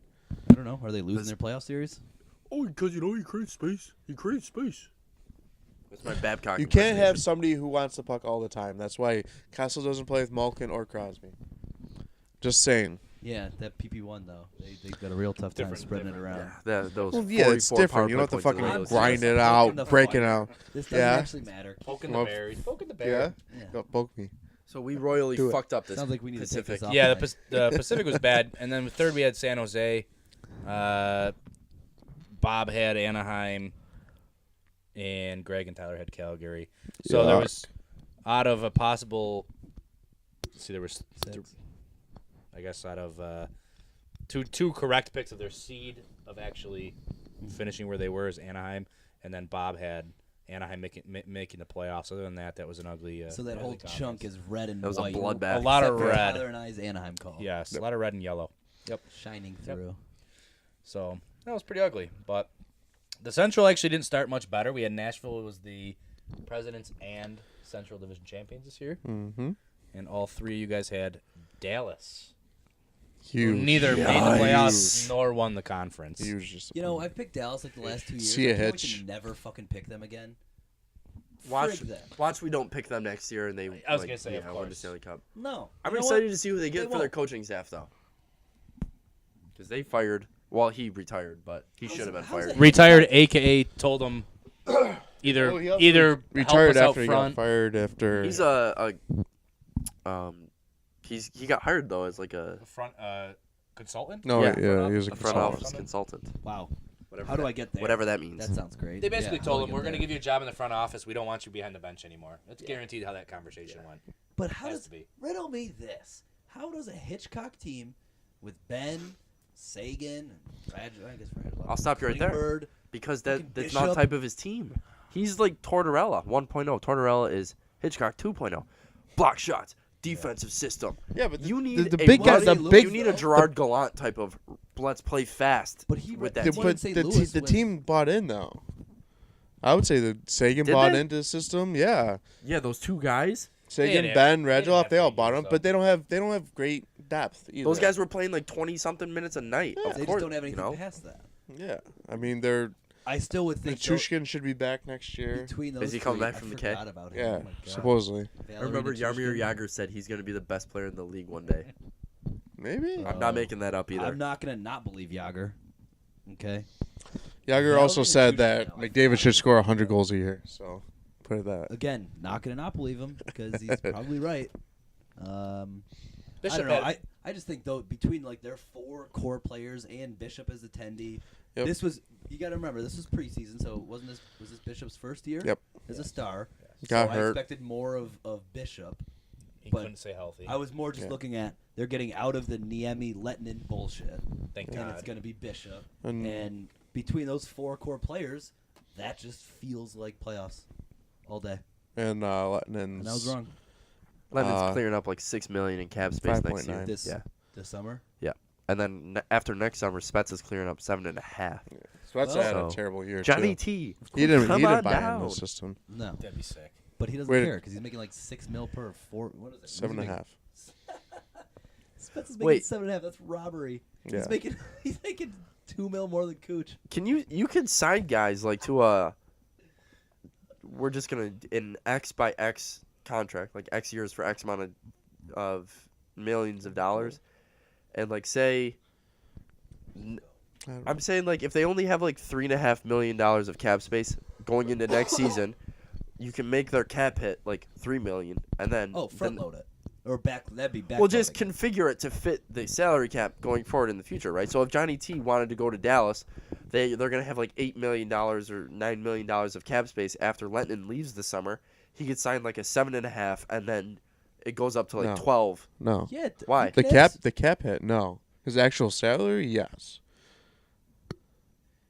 I don't know. Are they losing their playoff series? Oh, because he creates space. He creates space. That's my Babcock. You can't have impersonation. somebody who wants the puck all the time. That's why Kessel doesn't play with Malkin or Crosby. Just saying. Yeah, that PP1 though. They've got a real tough time spreading it around. Yeah, those. Well, yeah, it's 44 different. power You don't have play to points in fucking the I'm regular grind serious. it I'm out, poking the break it fun. out. This doesn't Yeah. actually matter. Poking Well, the berry. Poking the Yeah? berry. Yeah. Go poke me. So we royally Do it. fucked up this. Sounds like we need Pacific. to take this off. Yeah, tonight. the Pacific was bad, and then third we had San Jose. Bob had Anaheim, and Greg and Tyler had Calgary. So there Yeah. was out of a possible. Let's see, there was, I guess, out of two correct picks of their seed of actually finishing where they were is Anaheim, and then Bob had Anaheim making the playoffs. Other than that, that was an ugly. So that ugly whole conference. chunk is red and That was a white. bloodbath. A lot of Except for red. Tyler and I's Anaheim call. Yes, a lot of red and yellow. Shining Yep. through. So that was pretty ugly. But the Central actually didn't start much better. We had Nashville was the Presidents and Central Division champions this year, Mm-hmm. and all three of you guys had Dallas. Huge. Who neither made the playoffs nor won the conference. Huge. Just You know, I've picked Dallas like the last 2 years. See a I can't wait hitch. to never fucking pick them again. Watch, Frig them. watch. We don't pick them next year, and they. I was gonna say, of win the course. Stanley Cup. No. I'm You know excited what? to see who they get They for their won't. coaching staff, though. Because they fired. Well, he retired, but he should have been how's fired. that- Retired, aka told him either Oh, he also either retired help us after he out got front. fired after. He's he got hired though as like a Front consultant. No, Yeah. yeah, he was a front consultant. office consultant. Wow. Whatever How do that- I get there? Whatever that means. That sounds great. They basically Yeah, told how him, do I "We're get going to there? give you a job in the front office. We don't want you behind the bench anymore." That's guaranteed how that conversation went. But how Has does to be. riddle me this? How does a Hitchcock team with Ben, Sagan, and I guess I'll stop you right there. Klingberg, Because fucking that's not the Bishop. type of his team. He's like Tortorella 1.0. Tortorella is Hitchcock 2.0. Block shots, defensive system. Yeah, but You need the a big guy, running- the Louis, big, You need a Gerard Gallant type of let's play fast. But he with re- that the team. one- but St. the, Louis the was- team bought in though. I would say that Sagan Did bought they? into the system. Yeah, Yeah, those two guys. Sagan, didn't Ben, have- they didn't Radulov, have they all big bought names, him, though. but they don't have great depth either. Those guys were playing like 20-something minutes a night. Of They course, just don't have anything you know? past that. Yeah, I mean they're I still would think though, Nichushkin should be back next year. between those Is he coming three, back from I the K? forgot about him. Yeah, Oh my God. supposedly. I Valeri remember Jaromir Nichushkin. Jagr said he's going to be the best player in the league one day. Maybe. I'm not making that up either. I'm not gonna not believe Yager. Okay. Yager also Valeri said Nichushkin, that though, I McDavid should score 100 goals a year. So put it that. Again, not gonna not believe him because he's probably right. I Bishop don't know. had- I just think though between like their four core players and Bishop as attendee, Yep. this was you got to remember this was preseason, so was this Bishop's first year? Yep. As a star, Got so I hurt. expected more of Bishop. He But couldn't stay healthy. I was more just Yeah. looking at they're getting out of the Niemi letting in bullshit, Thank and God. it's going to be Bishop. And- And between those four core players, that just feels like playoffs all day. And Letnin's. And I was wrong. Levin's Uh, clearing up like $6 million in cap space next year. 5.9. This Yeah. this summer. Yeah. and then after next summer, Spets is clearing up 7.5. So that's had So, a terrible year. Johnny too. T. He didn't come buy on into down. the system. No, That'd be sick. but he doesn't Wait. care because he's making like $6 million per 4. What is it? 7.5. Spence is making Wait. 7.5. That's robbery. Yeah. He's making $2 million more than Cooch. Can you could sign guys like to a. We're just gonna an X by X contract, like X years for X amount of millions of dollars, and like say. I'm saying like if they only have like $3.5 million of cap space going into next season, you can make their cap hit like $3 million, and then Front load it or back. That'd be back. Well, just configure it to fit the salary cap going forward in the future, right? So if Johnny T wanted to go to Dallas, they're gonna have like $8 million or $9 million of cap space after Lenton leaves this summer. He could sign like a 7.5, and then it goes up to like No. 12. No. Yeah. Why? The cap hit, no. His actual salary, yes.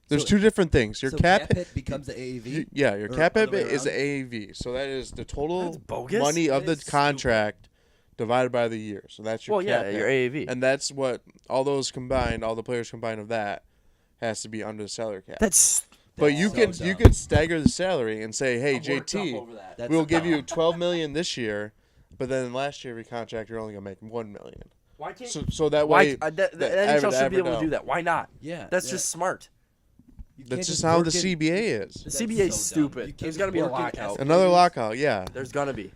There's So- two different things. Your so cap hit becomes the AAV. yeah, your Or cap other hit way is the around? AAV. So that is the total That's bogus. money of That the is contract divided by the year. So that's your Well, cap yeah, hit. your AAV. And that's what all those combined, all the players combined of that has to be under the salary cap. That's But you That's so could dumb. stagger the salary and say, "Hey, JT, That's we'll give dumb. you $12 million this year, but then last year of your contract you're only gonna make $1 million." why can't So that way, why the that NHL should be able to out. do that? Why not? Yeah. That's yeah. just smart. You That's can't just how work the in- CBA is. The That's CBA is so dumb. stupid. You can't There's just gonna be a work in lockout. Another SPAs. lockout, yeah, There's gonna be.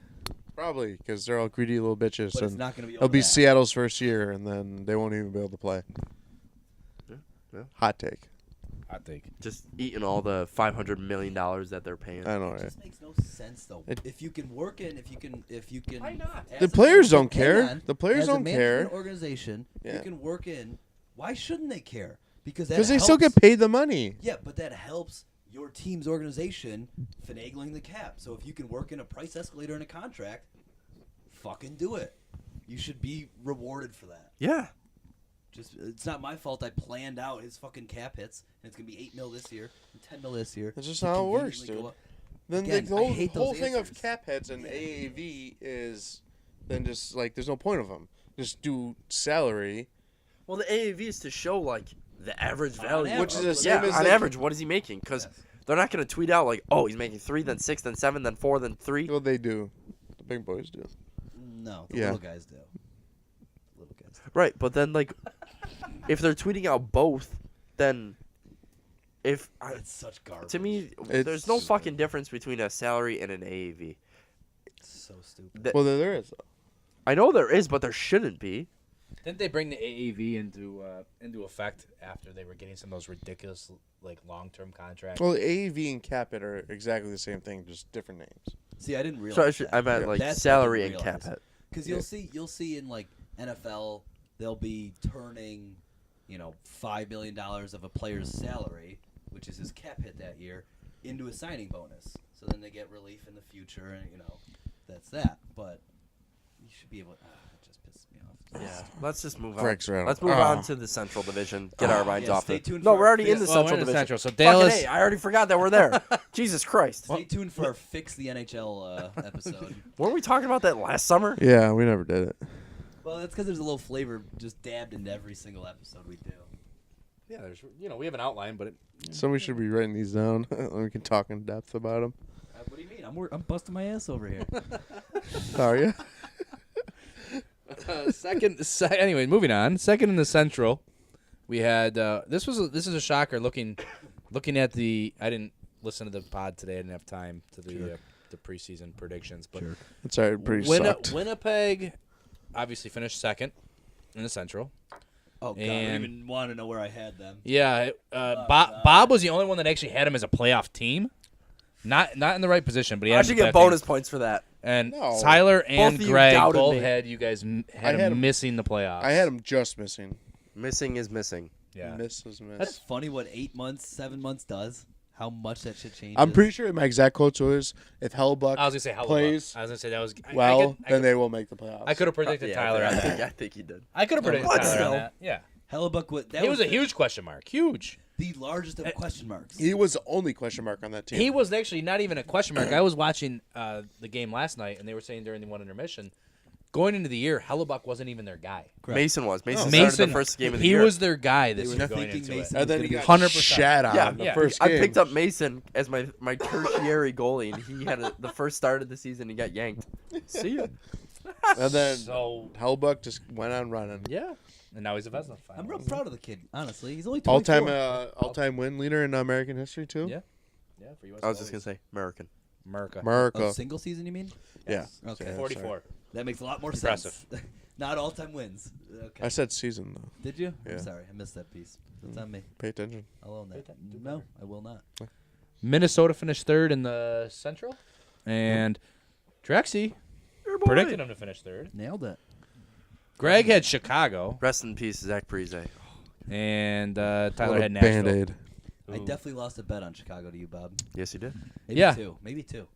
probably because they're all greedy little bitches, But it's and not going to be. it'll over be that. Seattle's first year, and then they won't even be able to play. Yeah. Hot take. Hot take. Just eating all the $500 million that they're paying. I know, It right? just makes no sense though. It- If you can work in, if you can. Why not? as The a players management- don't care. hang on, The players as a don't management care. Organization, Yeah. you can work in. Why shouldn't they care? Because Because they still get paid the money. Yeah, but that helps your team's organization finagling the cap. So if you can work in a price escalator in a contract, fucking do it. You should be rewarded for that. Yeah. Just it's not my fault I planned out his fucking cap hits, and it's gonna be $8 million this year and $10 million this year. That's just to how it works, conveniently go dude. up. Then Again, the I whole, hate those whole thing of answers. cap hits and AAV is then just like there's no point of them. Just do salary. Well, the AAV is to show like the average On value, average. Which is the same yeah, as on like- average. What is he making? Because Yes. they're not going to tweet out like, "Oh, he's making 3, then 6, then 7, then 4, then 3." Well, they do. The big boys do. No, the Yeah. little guys do. Little guys. Right, but then like, if they're tweeting out both, then if It's such garbage. to me, It's- there's no fucking difference between a salary and an AAV. It's so stupid. That- Well, there is. I know there is, but there shouldn't be. Didn't they bring the AAV into effect after they were getting some of those ridiculous like long-term contracts? Well, AAV and cap hit are exactly the same thing, just different names. See, I didn't realize. So I, should, I meant Yeah. like That's what I salary didn't and cap realize. hit. Because you'll see in like NFL, they'll be turning, $5 million of a player's salary, which is his cap hit that year, into a signing bonus. So then they get relief in the future, and that's that. But you should be able. It just pisses me off. Yeah, let's just move on. Frank's right. Let's move Oh. on to the Central Division. Get our minds yeah, off stay it. tuned No, for we're already our in the fifth- Well, we're Central in the Division. Central, so Fucking Dallas. A, I already forgot that we're there. Jesus Christ. Stay tuned for our Fix the NHL episode. Weren't we talking about that last summer? Yeah, we never did it. Well, that's because there's a little flavor just dabbed into every single episode we do. Yeah, there's we have an outline, but Somebody should be writing these down. We can talk in depth about them. What do you mean? I'm busting my ass over here. Are you? Anyway, moving on. Second in the Central, we had this is a shocker. Looking at the, I didn't listen to the pod today. I didn't have time to the preseason predictions, but It's already pretty sucked. Winnipeg obviously finished second in the Central. Oh God, I don't And- even want to know where I had them. Yeah, Bob was the only one that actually had him as a playoff team. Not in the right position, but he had I him should as a get playoff team. bonus points for that. And No. Tyler and Both of you Greg doubted both me. had you guys I had him him- missing the playoffs. I had him just missing. Missing is missing. Yeah. Miss is miss. That's funny what 8 months, 7 months does. How much that shit changes. I'm pretty sure my exact quote was if Hellebuck I was gonna say Hellebuck. plays I was gonna say that was well, I then could, they will make the playoffs. I could have predicted Tyler on that. I think he did. I could have predicted But Tyler still. on that. Yeah. Hellebuck. He was a huge question mark. Huge. the largest of question marks. He was the only question mark on that team. He was actually not even a question mark. I was watching the game last night, and they were saying during the one intermission going into the year, Hellebuck wasn't even their guy. Mason was. Mason Mason, started the first game of the he year. was their guy this They year were going thinking into Mason it. And then was he gonna got be- 100%. shat on Yeah, the yeah. first I game. picked up Mason as my tertiary goalie, and he had the first start of the season. He got yanked. See ya. And then So Hellbuck just went on running. yeah, and now he's a Vezina. I'm real proud of the kid. Honestly, he's only 24. All-time win leader in American history too. Yeah. Yeah, for US I was just gonna say American. America. America. Oh, single season, you mean? Yeah. Okay. Yeah, 44. sorry. That makes a lot more Impressive. sense. Not all-time wins. Okay. I said season though. Did you? Yeah. I'm sorry, I missed that piece. That's on me. Pay attention. I'll own that. No, I will not. Minnesota finished third in the Central, and Drexy Your boy. predicted him to finish third. Nailed it. Greg had Chicago, Rest in peace, Zach Parise. and Tyler What a had Nashville. Band-Aid. I Ooh. definitely lost a bet on Chicago to you, Bob. Yes, he did. Maybe Yeah. two. Maybe two.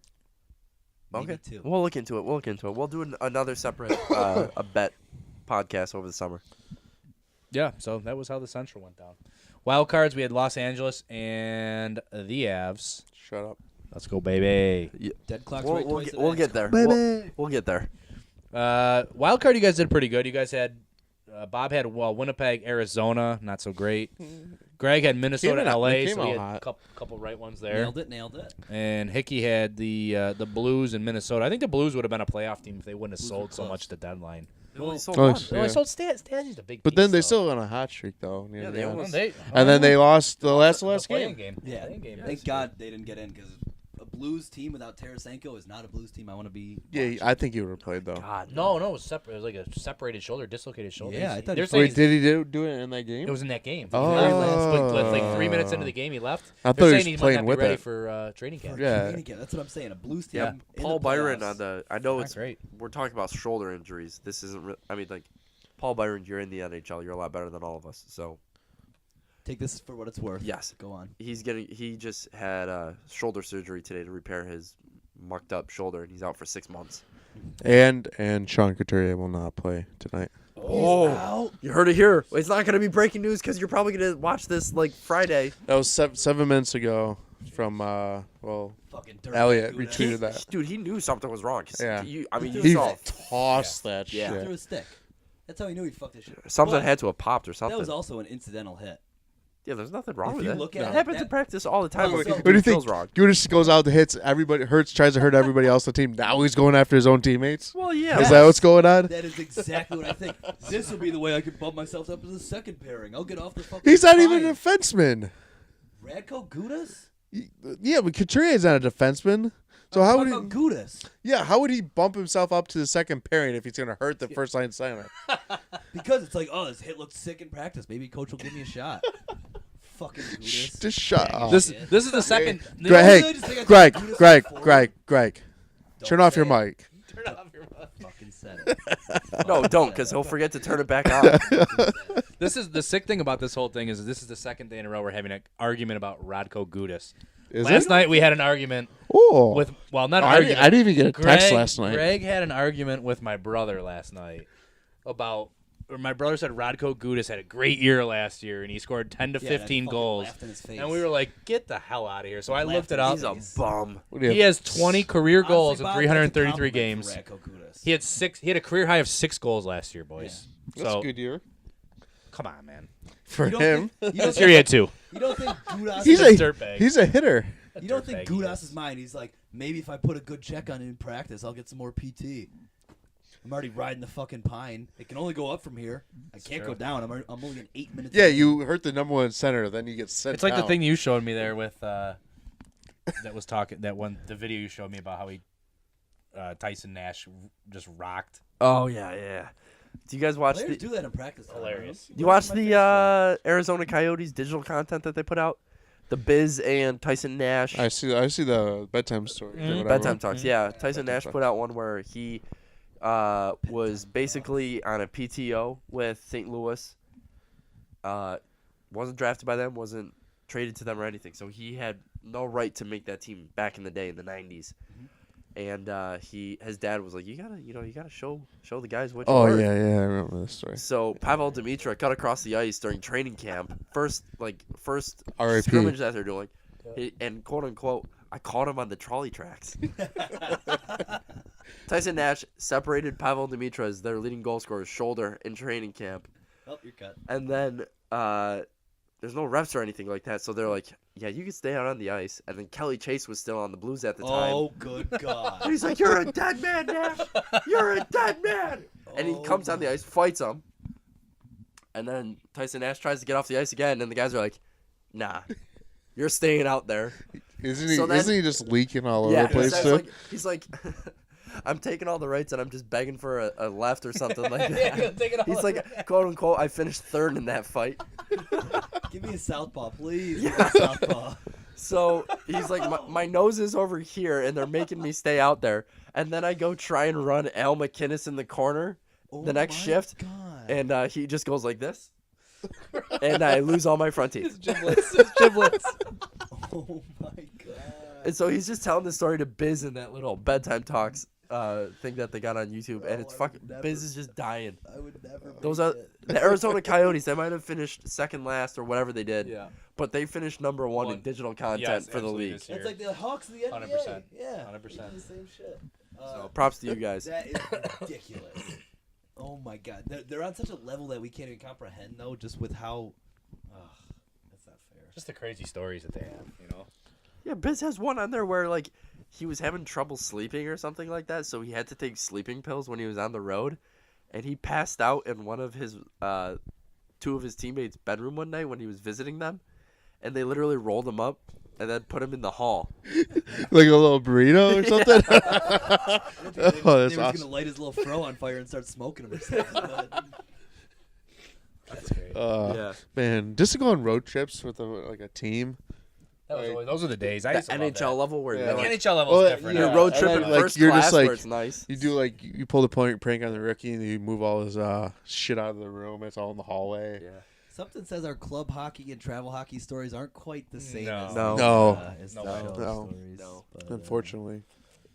Maybe Okay. two. We'll look into it. We'll do another separate a bet podcast over the summer. Yeah, so that was how the Central went down. Wild cards, we had Los Angeles and the Avs. Shut up. Let's go, baby. Dead clock's We'll, right we'll, twice get, a we'll day. get there. Baby. We'll get there. Wild card, you guys did pretty good. You guys had Bob had Winnipeg, Arizona, not so great. Greg had Minnesota, Came out- LA, they came so he out had hot. a couple right ones there. Nailed it. And Hickey had the Blues in Minnesota. I think the Blues would have been a playoff team if they wouldn't have Blues were sold so close. much at the deadline. They only sold Oh, one. it's- They only Yeah. sold Stassy's a big But piece, then they though. still on a hot streak though. near Yeah, the they end. almost- And then they lost the last playing game. Yeah. Playing game, Thank that's God they didn't get in because a Blues team without Tarasenko is not a Blues team I want to be. Yeah, watching. I think he would have played though. God, No, it was separate. It was like a separated shoulder, dislocated shoulder. Yeah, I thought They're he saying Wait, did he do it in that game? it was in that game. Oh. Like 3 minutes into the game, he left. I They're thought he saying was he might playing not be with ready it. for training For camp. Yeah. training camp. That's what I'm saying. A Blues team. Yeah, in Paul the Byron playoffs. on the. I know Not it's great. we're talking about shoulder injuries. This isn't. I mean, like, Paul Byron, you're in the NHL. You're a lot better than all of us. So Take this for what it's worth. yes, Go on. he just had shoulder surgery today to repair his mucked up shoulder, and he's out for 6 months. And Sean Couturier will not play tonight. Oh, you heard it here. It's not going to be breaking news because you're probably going to watch this like Friday. That was 7 minutes ago from Fucking dirty. Elliot Gouda. retweeted that. Dude, he knew something was wrong. 'Cause Yeah. you He saw tossed that Yeah. shit. Threw a stick. That's how he knew he fucked his shit. something But had to have popped or something. That was also an incidental hit. Yeah, there's nothing wrong If with you it. look It at it, happens in that- practice all the time. Oh, when so- people What do you feels think? wrong. Gouda goes out to hits everybody. Hurts tries to hurt everybody else on the team. Now he's going after his own teammates. Well, yeah. Is that what's going on? That is exactly what I think. This will be the way I can bump myself up as a second pairing. I'll get off the fucking. He's not even a fine. defenseman. Radko Gudas? Yeah, but Couturier's not a defenseman. So how would he? about Gudas? Yeah, how would he bump himself up to the second pairing if he's going to hurt the first line center? Because it's like, oh, this hit looked sick in practice. Maybe coach will give me a shot. Fucking Gudas. Just shut up. This is the second. Greg, hey, really just think I Greg, took Gudas Greg, before? Greg, Don't turn off say your it. mic. Turn off your mic. Fucking said it. No, don't, because he'll forget to turn it back on. This is the sick thing about this whole thing is this is the second day in a row we're having an argument about Radko Gudas. Is Last it? night we had an argument Oh, with not an I argument. didn't even get a text Greg, last night. Greg had an argument with my brother last night about. Or my brother said Radko Gudas had a great year last year and he scored 10 to Yeah, and I 15 fucking goals. laughed in his face. And we were like, get the hell out of here. So I Laughed looked it in up. his He's a bum. What do you He have? has 20 career goals Honestly, in Bob, 333 that's a games. compliment for Radko Gudas. He had 6. He had a career high of 6 goals last year, boys. That's So a good year come on, man. for You don't him. think- you This don't year he had 2. You don't think Gudas? He's a a dirtbag. He's a hitter. You don't think dirtbag he Gudas' is. mind? He's like, maybe if I put a good check on it in practice, I'll get some more PT. I'm already riding the fucking pine. It can only go up from here. I can't true. go down. I'm only in 8 minutes. Yeah, in. you hurt the number one center, then you get sent It's like the down. thing you showed me there with that was talking that one the video you showed me about how he Tyson Nash just rocked. Oh, yeah. Do you guys watch Players the? do that in practice. though, Hilarious. huh? Do you watch the Arizona Coyotes digital content that they put out? The Biz and Tyson Nash. I see the bedtime story. Mhm. Bedtime talks. Yeah, Tyson Bedtime Nash Talks. put out one where he was basically on a PTO with St. Louis. Wasn't drafted by them, wasn't traded to them or anything. So he had no right to make that team back in the day in the 90s. And his dad was like, you gotta show the guys what you're Oh worth. yeah, I remember this story. So Pavel Demitra cut across the ice during training camp. First R.I.P. scrimmage that they're doing, and quote unquote, I caught him on the trolley tracks. Tyson Nash separated Pavel Dimitrez, their leading goal scorer's shoulder in training camp. Oh, you're cut. And then there's no refs or anything like that, so they're like, yeah, you can stay out on the ice. And then Kelly Chase was still on the Blues at the time. Oh, good God. And he's like, you're a dead man, Nash. You're a dead man. And he comes on the ice, fights him. And then Tyson Nash tries to get off the ice again, and the guys are like, nah, you're staying out there. Isn't he just leaking all over Yeah, the place he's too? like, he's like I'm taking all the rights, and I'm just begging for a left or something like that. He's like, quote unquote, I finished third in that fight. Give me a southpaw, please. Yeah. Give me a southpaw. So he's like, my nose is over here, and they're making me stay out there. And then I go try and run Al McInnes in the corner the next shift, and he just goes like this, and I lose all my front teeth. Giblets. Oh, my God. And so he's just telling the story to Biz in that little bedtime talks thing that they got on YouTube, and it's fucking Biz is just dying. I would never. Those are the Arizona Coyotes. They might have finished second last or whatever they did. Yeah. But they finished number one in digital content Yes, for the absolutely league. this year. It's like the Hawks of the NBA. 100%. Yeah. 100%. We do the same shit. So props to you guys. That is ridiculous. Oh my God, they're on such a level that we can't even comprehend, though. Just with how, that's not fair. Just the crazy stories that they have, you know. Yeah, Biz has one on there where like he was having trouble sleeping or something like that, so he had to take sleeping pills when he was on the road, and he passed out in one of his two of his teammates' bedroom one night when he was visiting them, and they literally rolled him up and then put him in the hall. Like a little burrito or something. They Oh, that's were awesome. gonna light his little fro on fire and start smoking him or something. That's great. Yeah. Man, just to go on road trips with a team. Those are the days. I The used to love NHL level where Yeah. you're that. The like, NHL level is different. you're Yeah, road and tripping then, like, first you're class just where like- it's nice. You do you pull the prank on the rookie and you move all his shit out of the room. It's all in the hallway. Yeah. Something says our club hockey and travel hockey stories aren't quite the same. No. as No. the, No. as No the way. NHL No. stories, No. but, Unfortunately.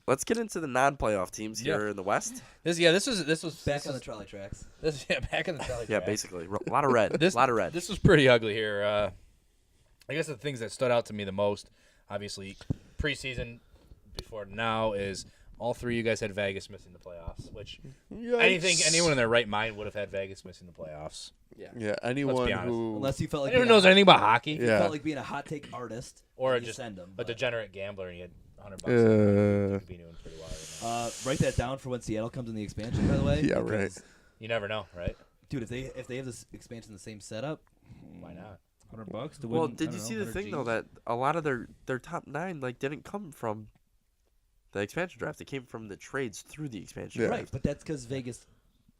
Let's get into the non-playoff teams here Yeah. in the West. This was back on the trolley tracks. back in the trolley Yeah, track. basically. A lot of red. This a lot of red. This was pretty ugly here. I guess the things that stood out to me the most, obviously, preseason before now is all three of you guys had Vegas missing the playoffs, which anyone in their right mind would have had Vegas missing the playoffs. Yeah, anyone be honest. who Unless you felt like Anyone being knows a, anything about hockey? if you Yeah. felt like being a hot take artist, Or then you just send them. a degenerate gambler and you had $100 Uh. you could be doing pretty well right now. Write that down for when Seattle comes in the expansion. By the way, Yeah, right. because, You never know, right? dude, if they have this expansion the same setup, Why not? $100 to win. Well, did you see the thing though that a lot of their top nine didn't come from the expansion draft? It came from the trades through the expansion Yeah. right? draft. But that's because Vegas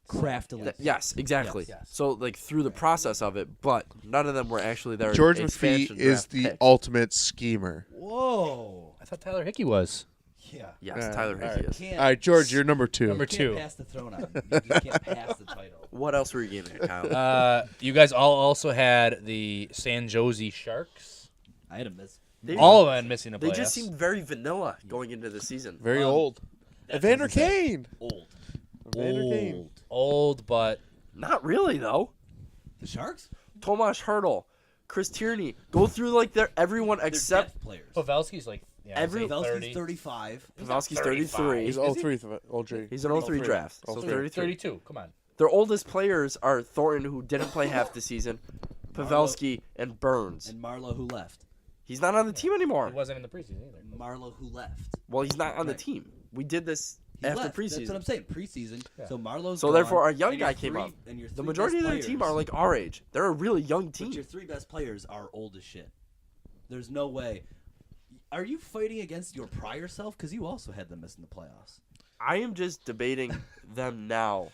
craftily. Yes, exactly. Yes. So through the process of it, but none of them were actually there. George McPhee is the ultimate schemer. Whoa. I thought Tyler Hickey was. Yeah. Yes, Yeah, Tyler all Hickey right. is. Can't, All right, George, you're number 2. Number you can't 2. pass the throne on. You just can't pass the title. What else were you getting at, Kyle? You guys all also had the San Jose Sharks. I had a miss. All of them missing the They playoffs. just seemed very vanilla going into the season. Very Um, old. That's Evander what I'm saying. Kane. Old. Evander Kane. old, but Not really though. The Sharks? Tomas Hertl, Chris Tierney, go through everyone They're except depth players. Pavelski's like Every- Pavelski's 30. 35. Pavelski's 35. 33. He's Is all he? three. Old J. He's an 03 draft, so 33. 32. Come on. Their oldest players are Thornton, who didn't play half the season, Pavelski, and Burns. And Marlowe, who left. He's not on the team anymore. He wasn't in the preseason either. Marlowe, who left. Well, he's not on the Right. team. We did this He after left. That's what I'm preseason. saying. Preseason. Yeah. So Marlowe's So gone, therefore, our young and your guy came three- up. and your The three majority of best their team players- are like our age. They're a really young But your team. 3 best players are old as shit. There's no way. Are you fighting against your prior self? Because you also had them missing the playoffs. I am just debating them now.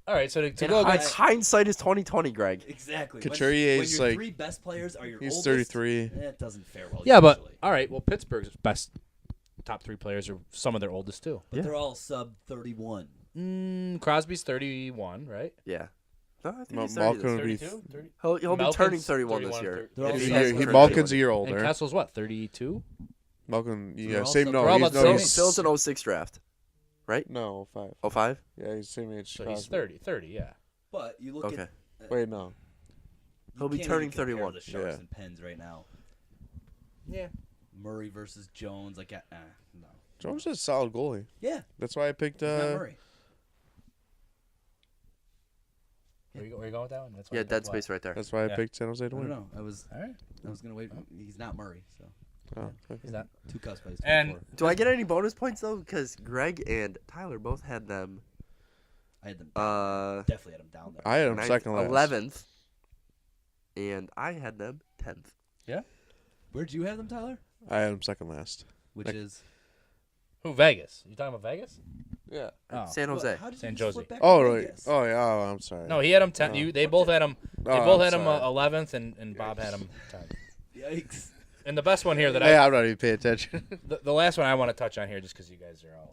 All right, so to And go against hindsight is 2020, Greg. Exactly. Couturier's when your like- 3 best players are your He's oldest, 33. That doesn't fare well. yeah, but usually. all right. Well, Pittsburgh's best top 3 players are some of their oldest too. But Yeah. they're all sub 31. Crosby's 31, right? Yeah. No, I think Ma- he's 30 this Malkin year. would be 32? 30? He'll be Malkin's turning 31 this 31, year. They're all If the he same. hasn't He turned Malkin's 31. a year And older. Kessel's what? 32? Malkin, they're yeah, all same. sub- No, they're all he's about no. the He's, same. Phil's an 06 draft, right? no 5. 05? Yeah, he's same age. So he's Crosby. 30, yeah. But you look Okay. at. Wait, no. You He'll be can't turning even compare 31. The Sharks Yeah. and Pens right now. Yeah. Murray versus Jones, no. Jones is a solid goalie. Yeah. That's why I picked. It's not Murray. Where you going with that one? That's why Yeah, I picked dead what? space right there. That's why I Yeah. picked San Jose I to don't win. know. I was All right. gonna wait. He's not Murray, so Oh, okay. He's not. 2 cups by And- Do I get any bonus points though? Because Greg and Tyler both had them. I had them. Definitely had them down there. I had him second last. 11th, and I had them 10th. Where'd you have them, Tyler? I had him second last. Which Like- is Who? Vegas? You talking about Vegas? Yeah. Oh. San Jose. How did San you Jose. flip back Oh to right. Vegas? Oh yeah. Oh, I'm sorry. No, he had him 10. Oh. They both had him. They Oh, both I'm had him sorry. 11th, and Bob had him 10th. Yikes! And the best one here that Hey, I'm not even paying attention. the last one I want to touch on here, just because you guys are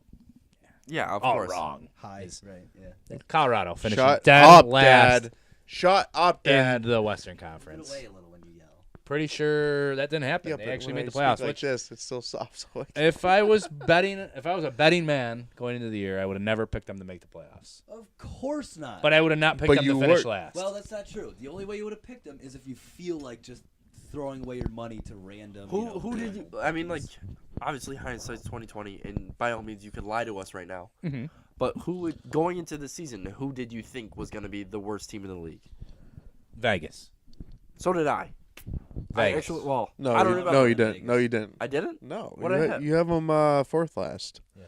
Yeah, of all course. wrong. High, is right? Yeah. Colorado finishing Shut dead up, last Dad. Shut up, in Dad. the Western Put Conference. away a little when you yell. Pretty sure that didn't happen. Yeah, They but actually when made the I playoffs. speak like Which, this, it's still soft. So if I was a betting man going into the year, I would have never picked them to make the playoffs. Of course not. But I would have not picked But them you to finish were- last. well, that's not true. The only way you would have picked them is if you feel like just throwing away your money to random. Who did you? I mean, like, obviously hindsight's 2020, and by all means, you could lie to us right now. Mhm. But who would going into the season? Who did you think was going to be the worst team in the league? Vegas. So did I. I Vegas. actually, well, no, I don't you, remember. no, you Vegas. didn't. No, you didn't. I didn't. No, What you, I ha- have? you have them fourth last. Yeah.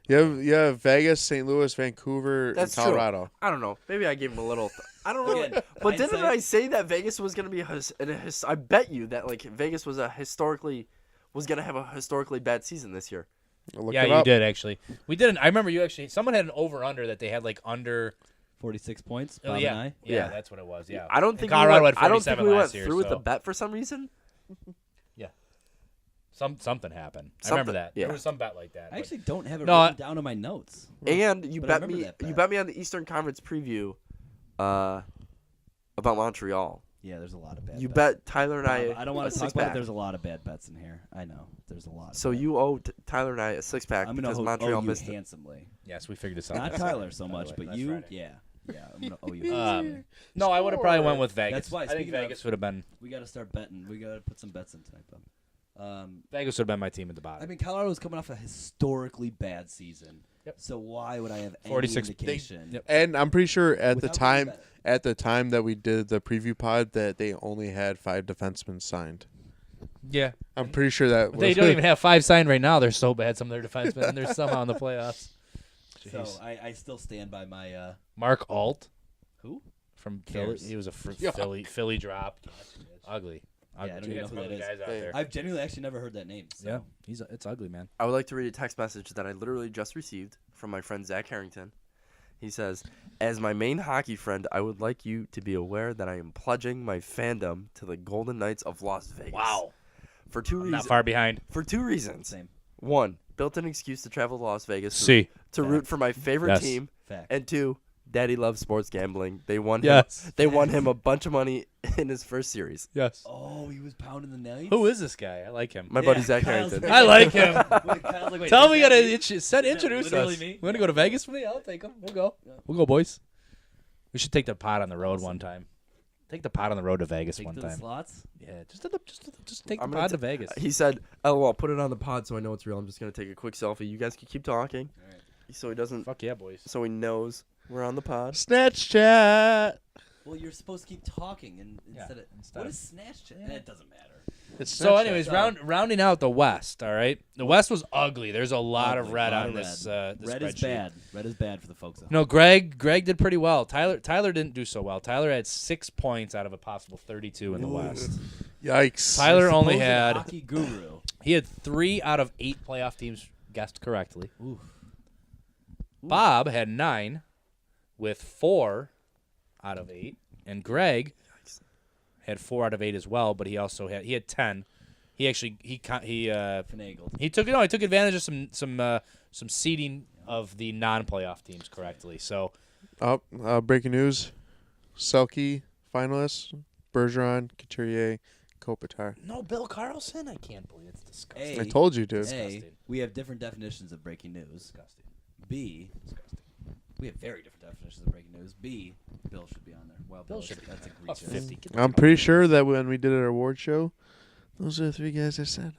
You have Vegas, St. Louis, Vancouver, That's and Colorado. I don't know. Maybe I gave him a little. I don't know. Again, But didn't hindsight- I say that Vegas was going to be I bet you that like Vegas was going to have a historically bad season this year. Look Yeah, it you up. did actually. We didn't. I remember you actually. Someone had an over/under that they had like under. 46 points. Oh, Bob yeah. and I. Yeah, Yeah. that's what it was. Yeah. I don't And think Colorado we went, had I don't think 47 we went last year, through with the so- bet for some reason. Something happened. I Something- remember that. yeah. There was some bet like that. I but- actually don't have it No, written down in my notes. And you But I bet remember me. that You bet. bet me on the Eastern Conference preview, about Montreal. Yeah, there's a lot of bad. You bets. bet Tyler and I. I don't want a to talk about it. six-pack. There's a lot of bad bets in here. I know. There's a lot. So you owe Tyler and I a 6-pack I'm gonna because owe Montreal you missed it. handsomely. Yes, we figured this out. Not Tyler so much, way. but That's you. Friday. Yeah. I'm gonna owe you. handsomely. No, I would have probably went with Vegas. That's why, I think speaking of- Vegas would have been. We got to start betting. We got to put some bets in tonight, Bob. Vegas would have been my team at the bottom. I mean, Colorado's coming off a historically bad season. Yep. So why would I have any 46 indication? Yep. And I'm pretty sure at the Without time, getting at the time that we did the preview pod, that they only had 5 defensemen signed. Yeah. I'm pretty sure that But they was don't even have 5 signed right now. They're so bad. Some of their defensemen, and they're somehow in the playoffs. So Jeez. I still stand by my Mark Alt who? from Philly. Cares. He was a Yuck. Philly drop. Ugly. Yeah, I don't even know Some who ugly that is. guys out Hey. there. I've genuinely actually never heard that name. So. Yeah, it's ugly, man. I would like to read a text message that I literally just received from my friend Zach Harrington. He says, "As my main hockey friend, I would like you to be aware that I am pledging my fandom to the Golden Knights of Las Vegas." Wow. For two Not reasons. far behind. For 2 reasons. Same. One, built an excuse to travel to Las Vegas See. to root for my favorite Yes. team, Fact. and 2, Daddy loves sports gambling. They won Yes. him. They won him a bunch of money in his first series. Yes. Oh, he was pounding the Knights. Who is this guy? I like him. My buddy Yeah, Zach Kyle's Harrington. like- I like him. Wait, Kyle's like, wait, Tell is me, that gotta me? introduce literally us. me? We're gonna go to Vegas with me. I'll take him. We'll go. Yeah. We'll go, boys. We should take the pod on the road one time. Take the pod on the road to Vegas Take one to the time. slots. Yeah, just take the I'm gonna pod to ta- Vegas. He said, "LOL, put it on the pod so I know it's real. I'm just gonna take a quick selfie. You guys can keep talking, All right. so he doesn't, Fuck yeah, boys. so he knows we're on the pod." Snatch chat. Well, you're supposed to keep talking instead of what is snatch chat? Yeah. It doesn't matter. It's So, Snatch anyways, Chat. rounding out the West. All right, the West was ugly. There's a lot of Ugly, red lot on of this. red. This Red is spreadsheet. bad. Red is bad for the folks at home. No, Greg did pretty well. Tyler didn't do so well. Tyler had 6 points out of a possible 32 in the West. Yikes. Tyler only Supposed had hockey guru. he had 3 out of 8 playoff teams guessed correctly. Oof. Bob had 9 with 4 out of 8, and Greg had 4 out of 8 as well. But he had 10. He actually Finagled. he took advantage of some seeding of the non-playoff teams correctly. So Breaking news. Selke finalists. Bergeron, Couturier, Kopitar. no Bill Carlson. I can't believe it's disgusting. I told you, dude. A, Disgusting. we have different definitions of breaking news. B, we have very different definitions of breaking news. B, Bill should be on there. Well, Bill Bill should that's About egregious. 50. I'm pretty sure that when we did our award show, those are the 3 guys I said.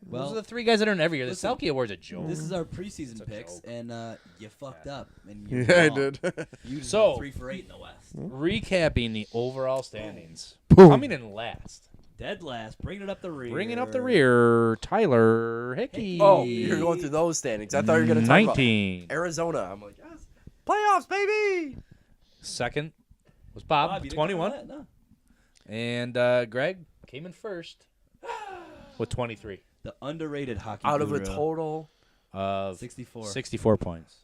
Well, Those are the 3 guys that earn every year. The listen, Selke Award's a joke. this is our preseason It's a picks, joke. and you fucked up. And you're Yeah, I wrong. did. You just So- went 3 for 8 in the West. Recapping the overall standings. Boom. Coming in last. Dead last, bringing it up the rear. Bringing up the rear, Tyler Hickey. Oh, you're going through those standings. I thought you were going to talk 19. about Arizona. I'm like, yes, playoffs, baby. Second was Bob, Bob, you didn't cover 21. that? No. And Greg came in first with 23 The underrated hockey Out of a guru. total. of 64. 64 points.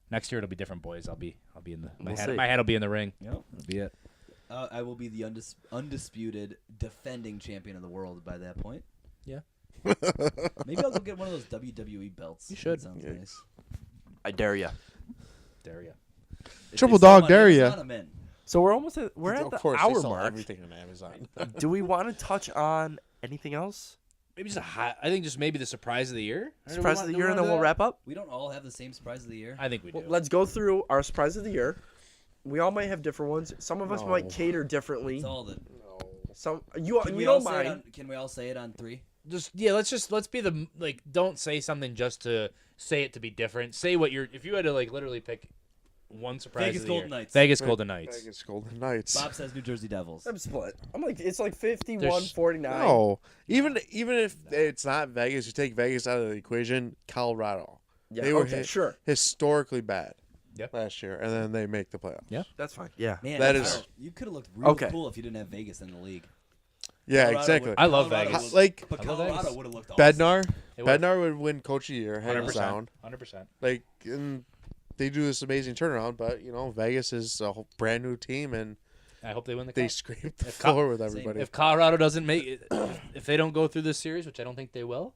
Next year it'll be different, boys. I'll be in the We'll see. my hat will be in the ring. Yep. That'll be it. I will be the undisputed defending champion of the world by that point. Yeah. Maybe I'll go get one of those WWE belts. You should. That sounds Yeah. nice. I dare you. There you. If Triple they sell dog on dare ya. Amazon, I'm in. So we're almost at we're at Of the course, they hour sell mark. everything on Amazon. Do we want to touch on anything else? Maybe just I think just maybe the surprise of the year. Or do we Surprise want- of the do we year, and wanna then do we'll that? wrap up. We don't all have the same surprise of the year. I think we do. Well, let's go through our surprise of the year. We all might have different ones. Some of us No. might cater differently. It's all the. No. Some you Can you we all don't say it mind. on, can we all say it on 3? let's be the don't say something just to say it to be different. Say what you're if you had to literally pick one surprise Vegas of the Golden year. Knights. Vegas Golden Knights. Vegas Golden Knights. Bob says New Jersey Devils. I'm split. I'm like it's like 51, There's- 49. No, even if it's not Vegas, you take Vegas out of the equation. Colorado, Yeah. They were Okay. hit- Sure. historically bad. Yep. Last year, and then they make the playoffs. That's fine. Yeah. Man, That that's is- fair. You could have looked real Okay. cool if you didn't have Vegas in the league. Yeah, Colorado exactly. would- I love Colorado Vegas. would- Like But I love Colorado Vegas. would have looked awesome. Bednar, It was Bednar would win Coach of the Year, hands 100%. down. 100%. Like, and they do this amazing turnaround, but Vegas is a whole brand new team, and I hope they win the they cup. scrape the If Co- floor with everybody. If Colorado doesn't make it, if they don't go through this series, which I don't think they will,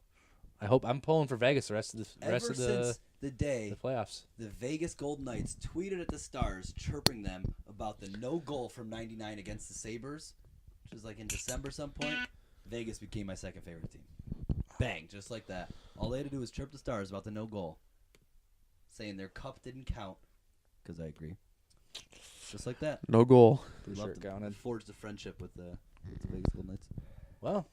I'm pulling for Vegas the rest of Ever since the day the playoffs. the Vegas Golden Knights tweeted at the Stars, chirping them about the no goal from '99 against the Sabres, which was like in December some point, Vegas became my second favorite team. Bang, just like that. All they had to do was chirp the Stars about the no goal, saying their cup didn't count, because I agree. Just like that. No goal. We Sure loved it counted. forged a friendship with the Vegas Golden Knights. Well,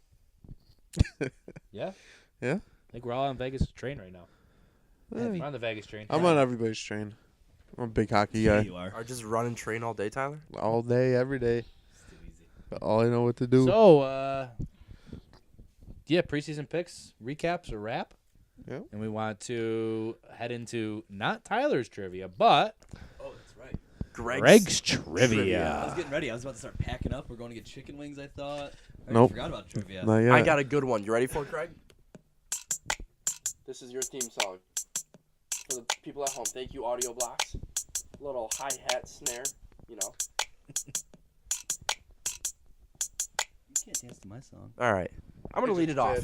yeah. Yeah? I think we're all on Vegas train right now. Heavy. We're on the Vegas train. I'm on everybody's train. I'm a big hockey Yeah, guy. you are. Are just run and train all day, Tyler? All day, every day. It's too easy. But all I know what to do. So, yeah, preseason picks, recaps, or wrap. Yeah. And we want to head into not Tyler's trivia, but Oh, that's right. Greg's I was trivia. getting ready. I was about to start packing up. We're going to get chicken wings, I thought. I Nope. forgot about trivia. Not yet. I got a good one. You ready for it, Greg? This is your theme song. For the people at home, thank you, Audio Blocks. Little hi-hat snare, You can't dance to my song. All right. I'm going to lead it off.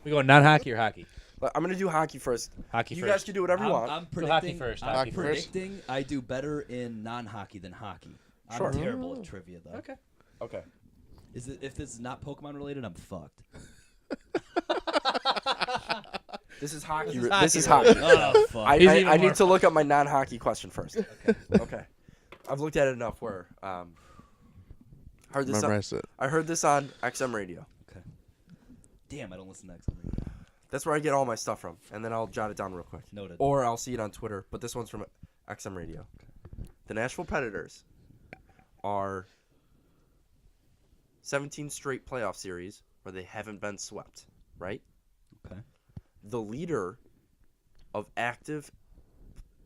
We going non-hockey or hockey? But I'm going to do hockey first. Hockey You first. guys can do whatever you want. I'm Do predicting. hockey first, I'm hockey first. predicting I do better in non-hockey than hockey. Sure. I'm terrible at trivia, though. Okay. Okay. If this is not Pokemon related, I'm fucked. This is hockey. This is This is hockey. hockey. Oh fuck! I, He's I, even I more need to look up my non-hockey question first. Okay. I've looked at it enough where heard this on, Memorize it. I heard this on XM Radio. Damn, I don't listen to X. That's where I get all my stuff from, and then I'll jot it down real quick. Noted. Or I'll see it on Twitter, but this one's from XM Radio. The Nashville Predators are 17 straight playoff series where they haven't been swept, right? Okay. The leader of active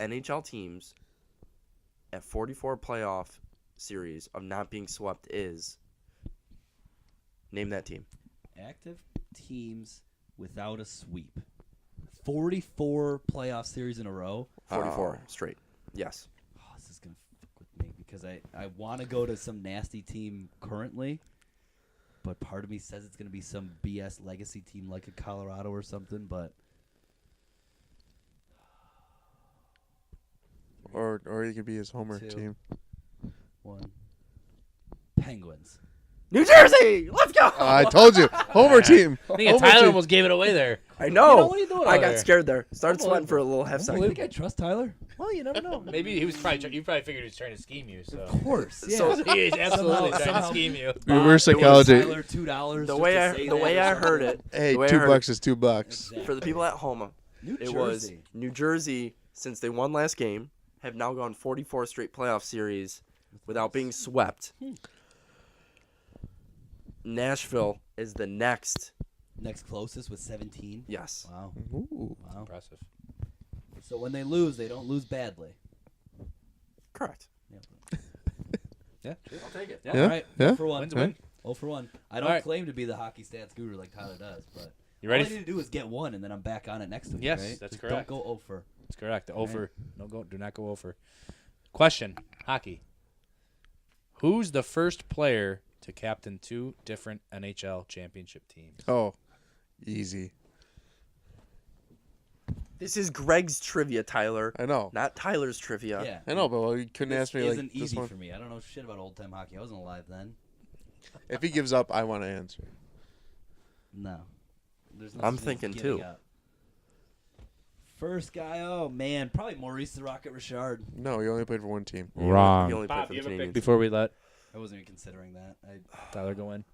NHL teams at 44 playoff series of not being swept is, name that team. Active teams without a sweep. 44 playoff series in a row. 44 straight. Yes. Oh, this is gonna fuck with me because I want to go to some nasty team currently, but part of me says it's gonna be some BS legacy team like a Colorado or something. But Or you could be his homer Two. team. one, Penguins. New Jersey! Let's go! I told you. Homer team. I think Homer Tyler team. almost gave it away there. I know. What are you doing I over got there? scared there. Started sweating for a little half You second. think I trust Tyler? Well, you never know. Maybe he was you probably figured he was trying to scheme you. So Of course. Yeah. So- he is absolutely trying to Somehow- scheme you. Reverse Bob, psychology. Tyler, $2. The way I heard it, Hey, the way I $2 heard is $2. for the people at home, New it Jersey. was New Jersey, since they won last game, have now gone 44 straight playoff series without being swept. Nashville is the next. Next closest with 17. Yes. Wow. Ooh. Wow. Impressive. So when they lose, they don't lose badly. Correct. Yeah. I'll take it. Yeah. All right. Yeah. 0 for 1. Wins a win. 0 for 1. I don't All right. claim to be the hockey stats guru like Tyler does, but You ready? all I need to do is get one, and then I'm back on it next week. Yes, right? that's Just correct. Don't go over. That's correct. Over. Do not go over. Question. Hockey. Who's the first player to captain 2 different NHL championship teams? Oh, easy. This is Greg's trivia, Tyler, I know. not Tyler's trivia. Yeah. I know, but well, you couldn't This ask me like isn't this easy one. for me. I don't know shit about old time hockey. I wasn't alive then. If he gives up, I want to answer. No. There's no I'm sense thinking, giving too. up. First guy, oh man, probably Maurice the Rocket Richard. No, he only played for one team. He Wrong. only played Bob, for you the have a pick Canadians. before we let I wasn't even considering that. Tyler go in.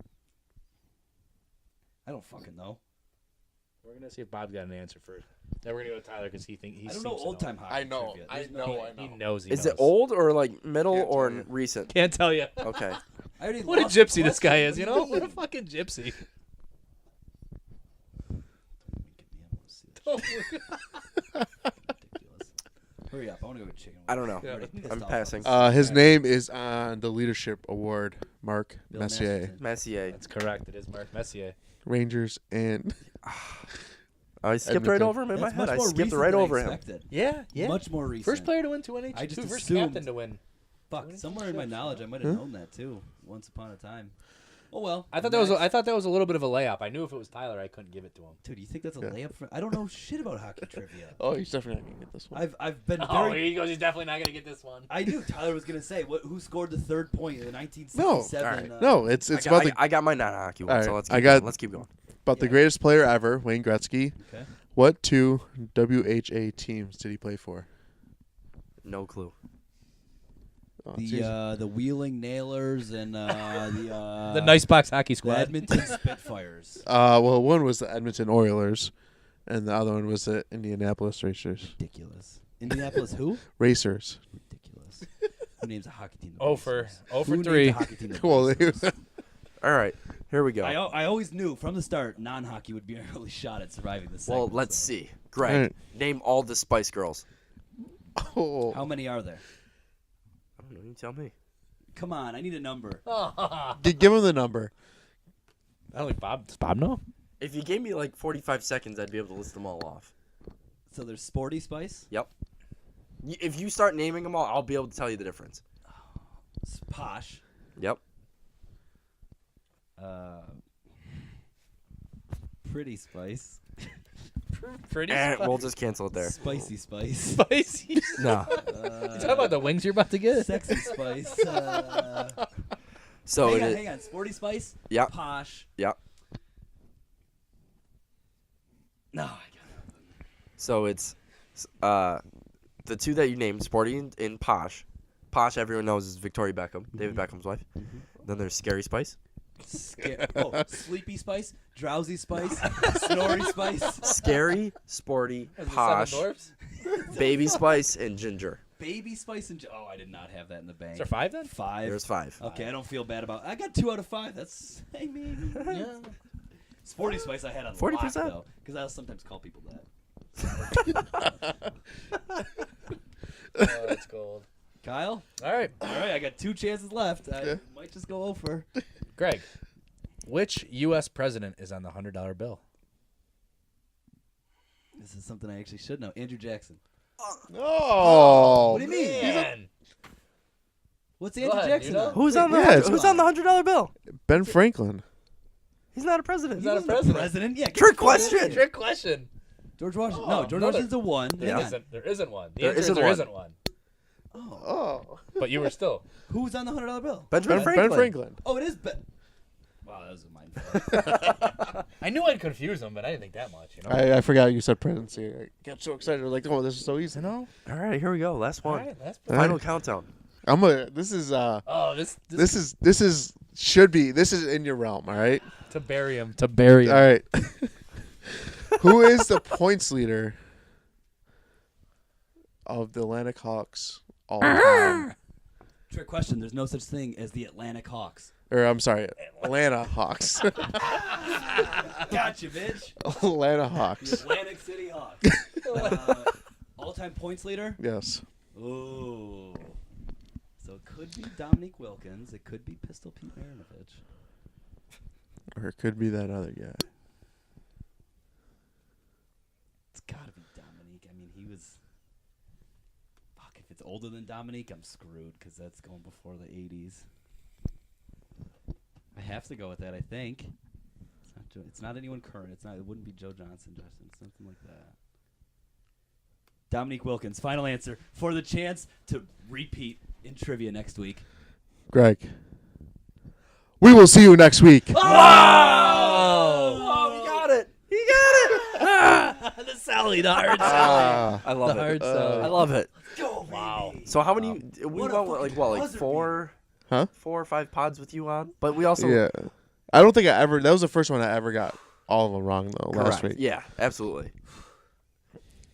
I don't fucking know. We're gonna see if Bob's got an answer first. Then we're gonna go to Tyler because he I don't know seems to old time hockey. I know. trivia. I There's no know, way. I He know. knows. He Is knows. it old or like middle Can't or tell you. recent? Can't tell you. Okay. I already What a lost the gypsy this guy question. is. You What know, do what a mean? fucking gypsy. Ridiculous. Hurry up! I want to go get chicken. I don't know. Yeah. I'm passing. His name is on the leadership award. Mark Bill Messier, Masterton. Messier. That's correct. It is Mark Messier. Rangers, and I skipped right Edmonton. over him in my That's head. much I more skipped recent right than I over him. expected. Yeah, Much more recent. First player to win 2 NHL. I just First assumed- captain to win. Fuck. Somewhere in my knowledge, I might have known that too. Once upon a time. Oh well. I thought that was a little bit of a layup. I knew if it was Tyler, I couldn't give it to him. Dude, you think that's a Yeah. layup? For, I don't know shit about hockey trivia. oh, he's definitely not gonna get this one. I've been Oh, very. he goes. He's definitely not gonna get this one. I knew Tyler was gonna say who scored the third point in the No. 1967. No, it's about the I got my non-hockey one, All so right, let's I keep got- going. Let's keep going. about the Yeah. greatest player ever, Wayne Gretzky. Okay. What 2 WHA teams did he play for? No clue. Oh, it's easy. The Wheeling Nailers and The Nice Box Hockey the Squad. Edmonton Spitfires. Well, one was the Edmonton Oilers, and the other one was the Indianapolis Racers. Ridiculous. Indianapolis who? Racers. Ridiculous. Who names a hockey team? the Oh for Racers? 0 for Who names 3. a hockey team the Well, Racers? All right, here we go. I always knew from the start non-hockey would be an early shot at surviving the Well, segment. let's so. see. Greg, All right. name all the Spice Girls. Oh, How many are there? I don't know. You tell me. Come on, I need a number. give him the number. I don't think Bob. Does Bob know? If you gave me like 45 seconds, I'd be able to list them all off. So there's Sporty Spice, Yep. If you start naming them all, I'll be able to tell you the difference. Posh, Yep. Pretty Spice, Pretty And we'll just cancel it there. Spicy Spice, spicy. No. You talking about the wings you're about to get? Sexy Spice. So it is. hang on. Sporty Spice. Yeah. Posh. Yeah. No, I got it. So it's the two that you named, Sporty and Posh. Posh, everyone knows, is Victoria Beckham, David Beckham's wife. Then there's Scary Spice. Sleepy Spice, Drowsy Spice, Snory Spice, Scary, Sporty, Posh, Baby Spice, and Ginger. Baby Spice, and I did not have that in the bank. Is there 5 then? 5. There's 5. Okay, I don't feel bad about. I got 2 out of 5. That's I mean, Yeah. Sporty Spice I had on 40%. though, because I'll sometimes call people that. Oh, that's gold. Kyle, All right, all right, I got 2 chances left. I might just go over. Greg. Which U.S. president is on the $100 bill? This is something I actually should know. Andrew Jackson. Oh, What do you mean? Man. What's Andrew ahead, Jackson? you know? on? Who's on the Yeah, it's- Who's on the $100 bill? Ben Franklin. He's not a president. He's not a Wasn't the president. Yeah. get Trick the fuck outta question. here. Trick question. George Washington. Oh, No, George no, Washington's a 1. Yeah. Hang on. There isn't one. The There answer is isn't there one. isn't one. Oh. Oh, But you were still. Who's on the $100 bill? Benjamin Ben Franklin. Franklin. Oh, it is Ben. Wow, that was a mind fuck. I knew I'd confuse them, but I didn't think that much. I forgot you said presidency. I got so excited. Like, oh, this is so easy. know. All right, here we go. Last one. All right, that's Final countdown. This is this this is in your realm. All right. to bury him. To bury him. All right. Who is the points leader of the Atlantic Hawks all time? Trick question. There's no such thing as the Atlantic Hawks. Or I'm sorry, Atlanta Hawks. Gotcha, bitch. Atlanta The Hawks. Atlantic City Hawks. All-time points leader? Yes. Ooh. So it could be Dominique Wilkins. It could be Pistol Pete Marinovich. Or it could be that other guy. It's got to be Dominique. I mean, he was... Fuck, if it's older than Dominique, I'm screwed because that's going before the 80s. I have to go with that, I think. It's not anyone current. It wouldn't be Joe Johnson, Justin. Something like that. Dominique Wilkins, final answer for the chance to repeat in trivia next week. Greg. We will see you next week. Oh, Oh, he got it. He got it. the Sally, the hard Sally. I love The hard it. sell. I love it. Go, wow. So how many? We What a went fucking like buzzer 4, Huh? 4 or 5 pods with you on, but we also Yeah. I don't think I ever. That was the first one I ever got all of them wrong though. Last correct. week. Yeah, absolutely.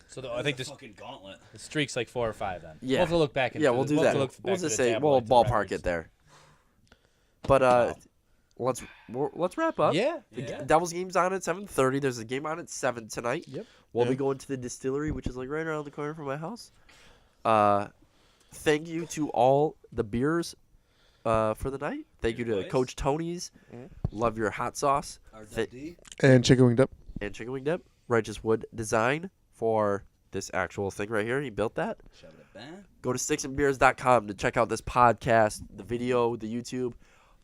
So I think this fucking gauntlet. the streak's like 4 or 5 then. Yeah. We'll have to look back. Yeah, we'll do that. We'll just say we'll ballpark it there. But let's wrap up. Yeah. The Devils game's on at 7:30. There's a game on at 7 tonight. Yep. We'll Yeah. be going to the distillery, which is like right around the corner from my house. Thank you to all the beers for the night. Thank you to Boys. Coach Tony's. Love your hot sauce RWD. And chicken wing dip. and chicken wing dip. Righteous Wood Design for this actual thing right here. He built that. Shove it back. Go to sticksandbeers.com to check out this podcast, the video, the YouTube.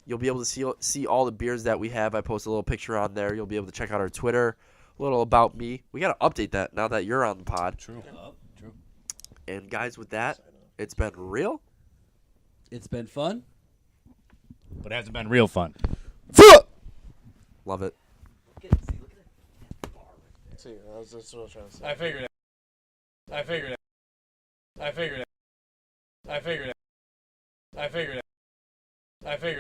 You'll be able to see all the beers that we have. I post a little picture on there. You'll be able to check out our Twitter, a little about me. We got to update that now that you're on the pod. True. True. And guys, with that, it's been real. It's been fun. But it hasn't been real fun. Love it. Look at that. See, that's what I was trying to say. I figured it.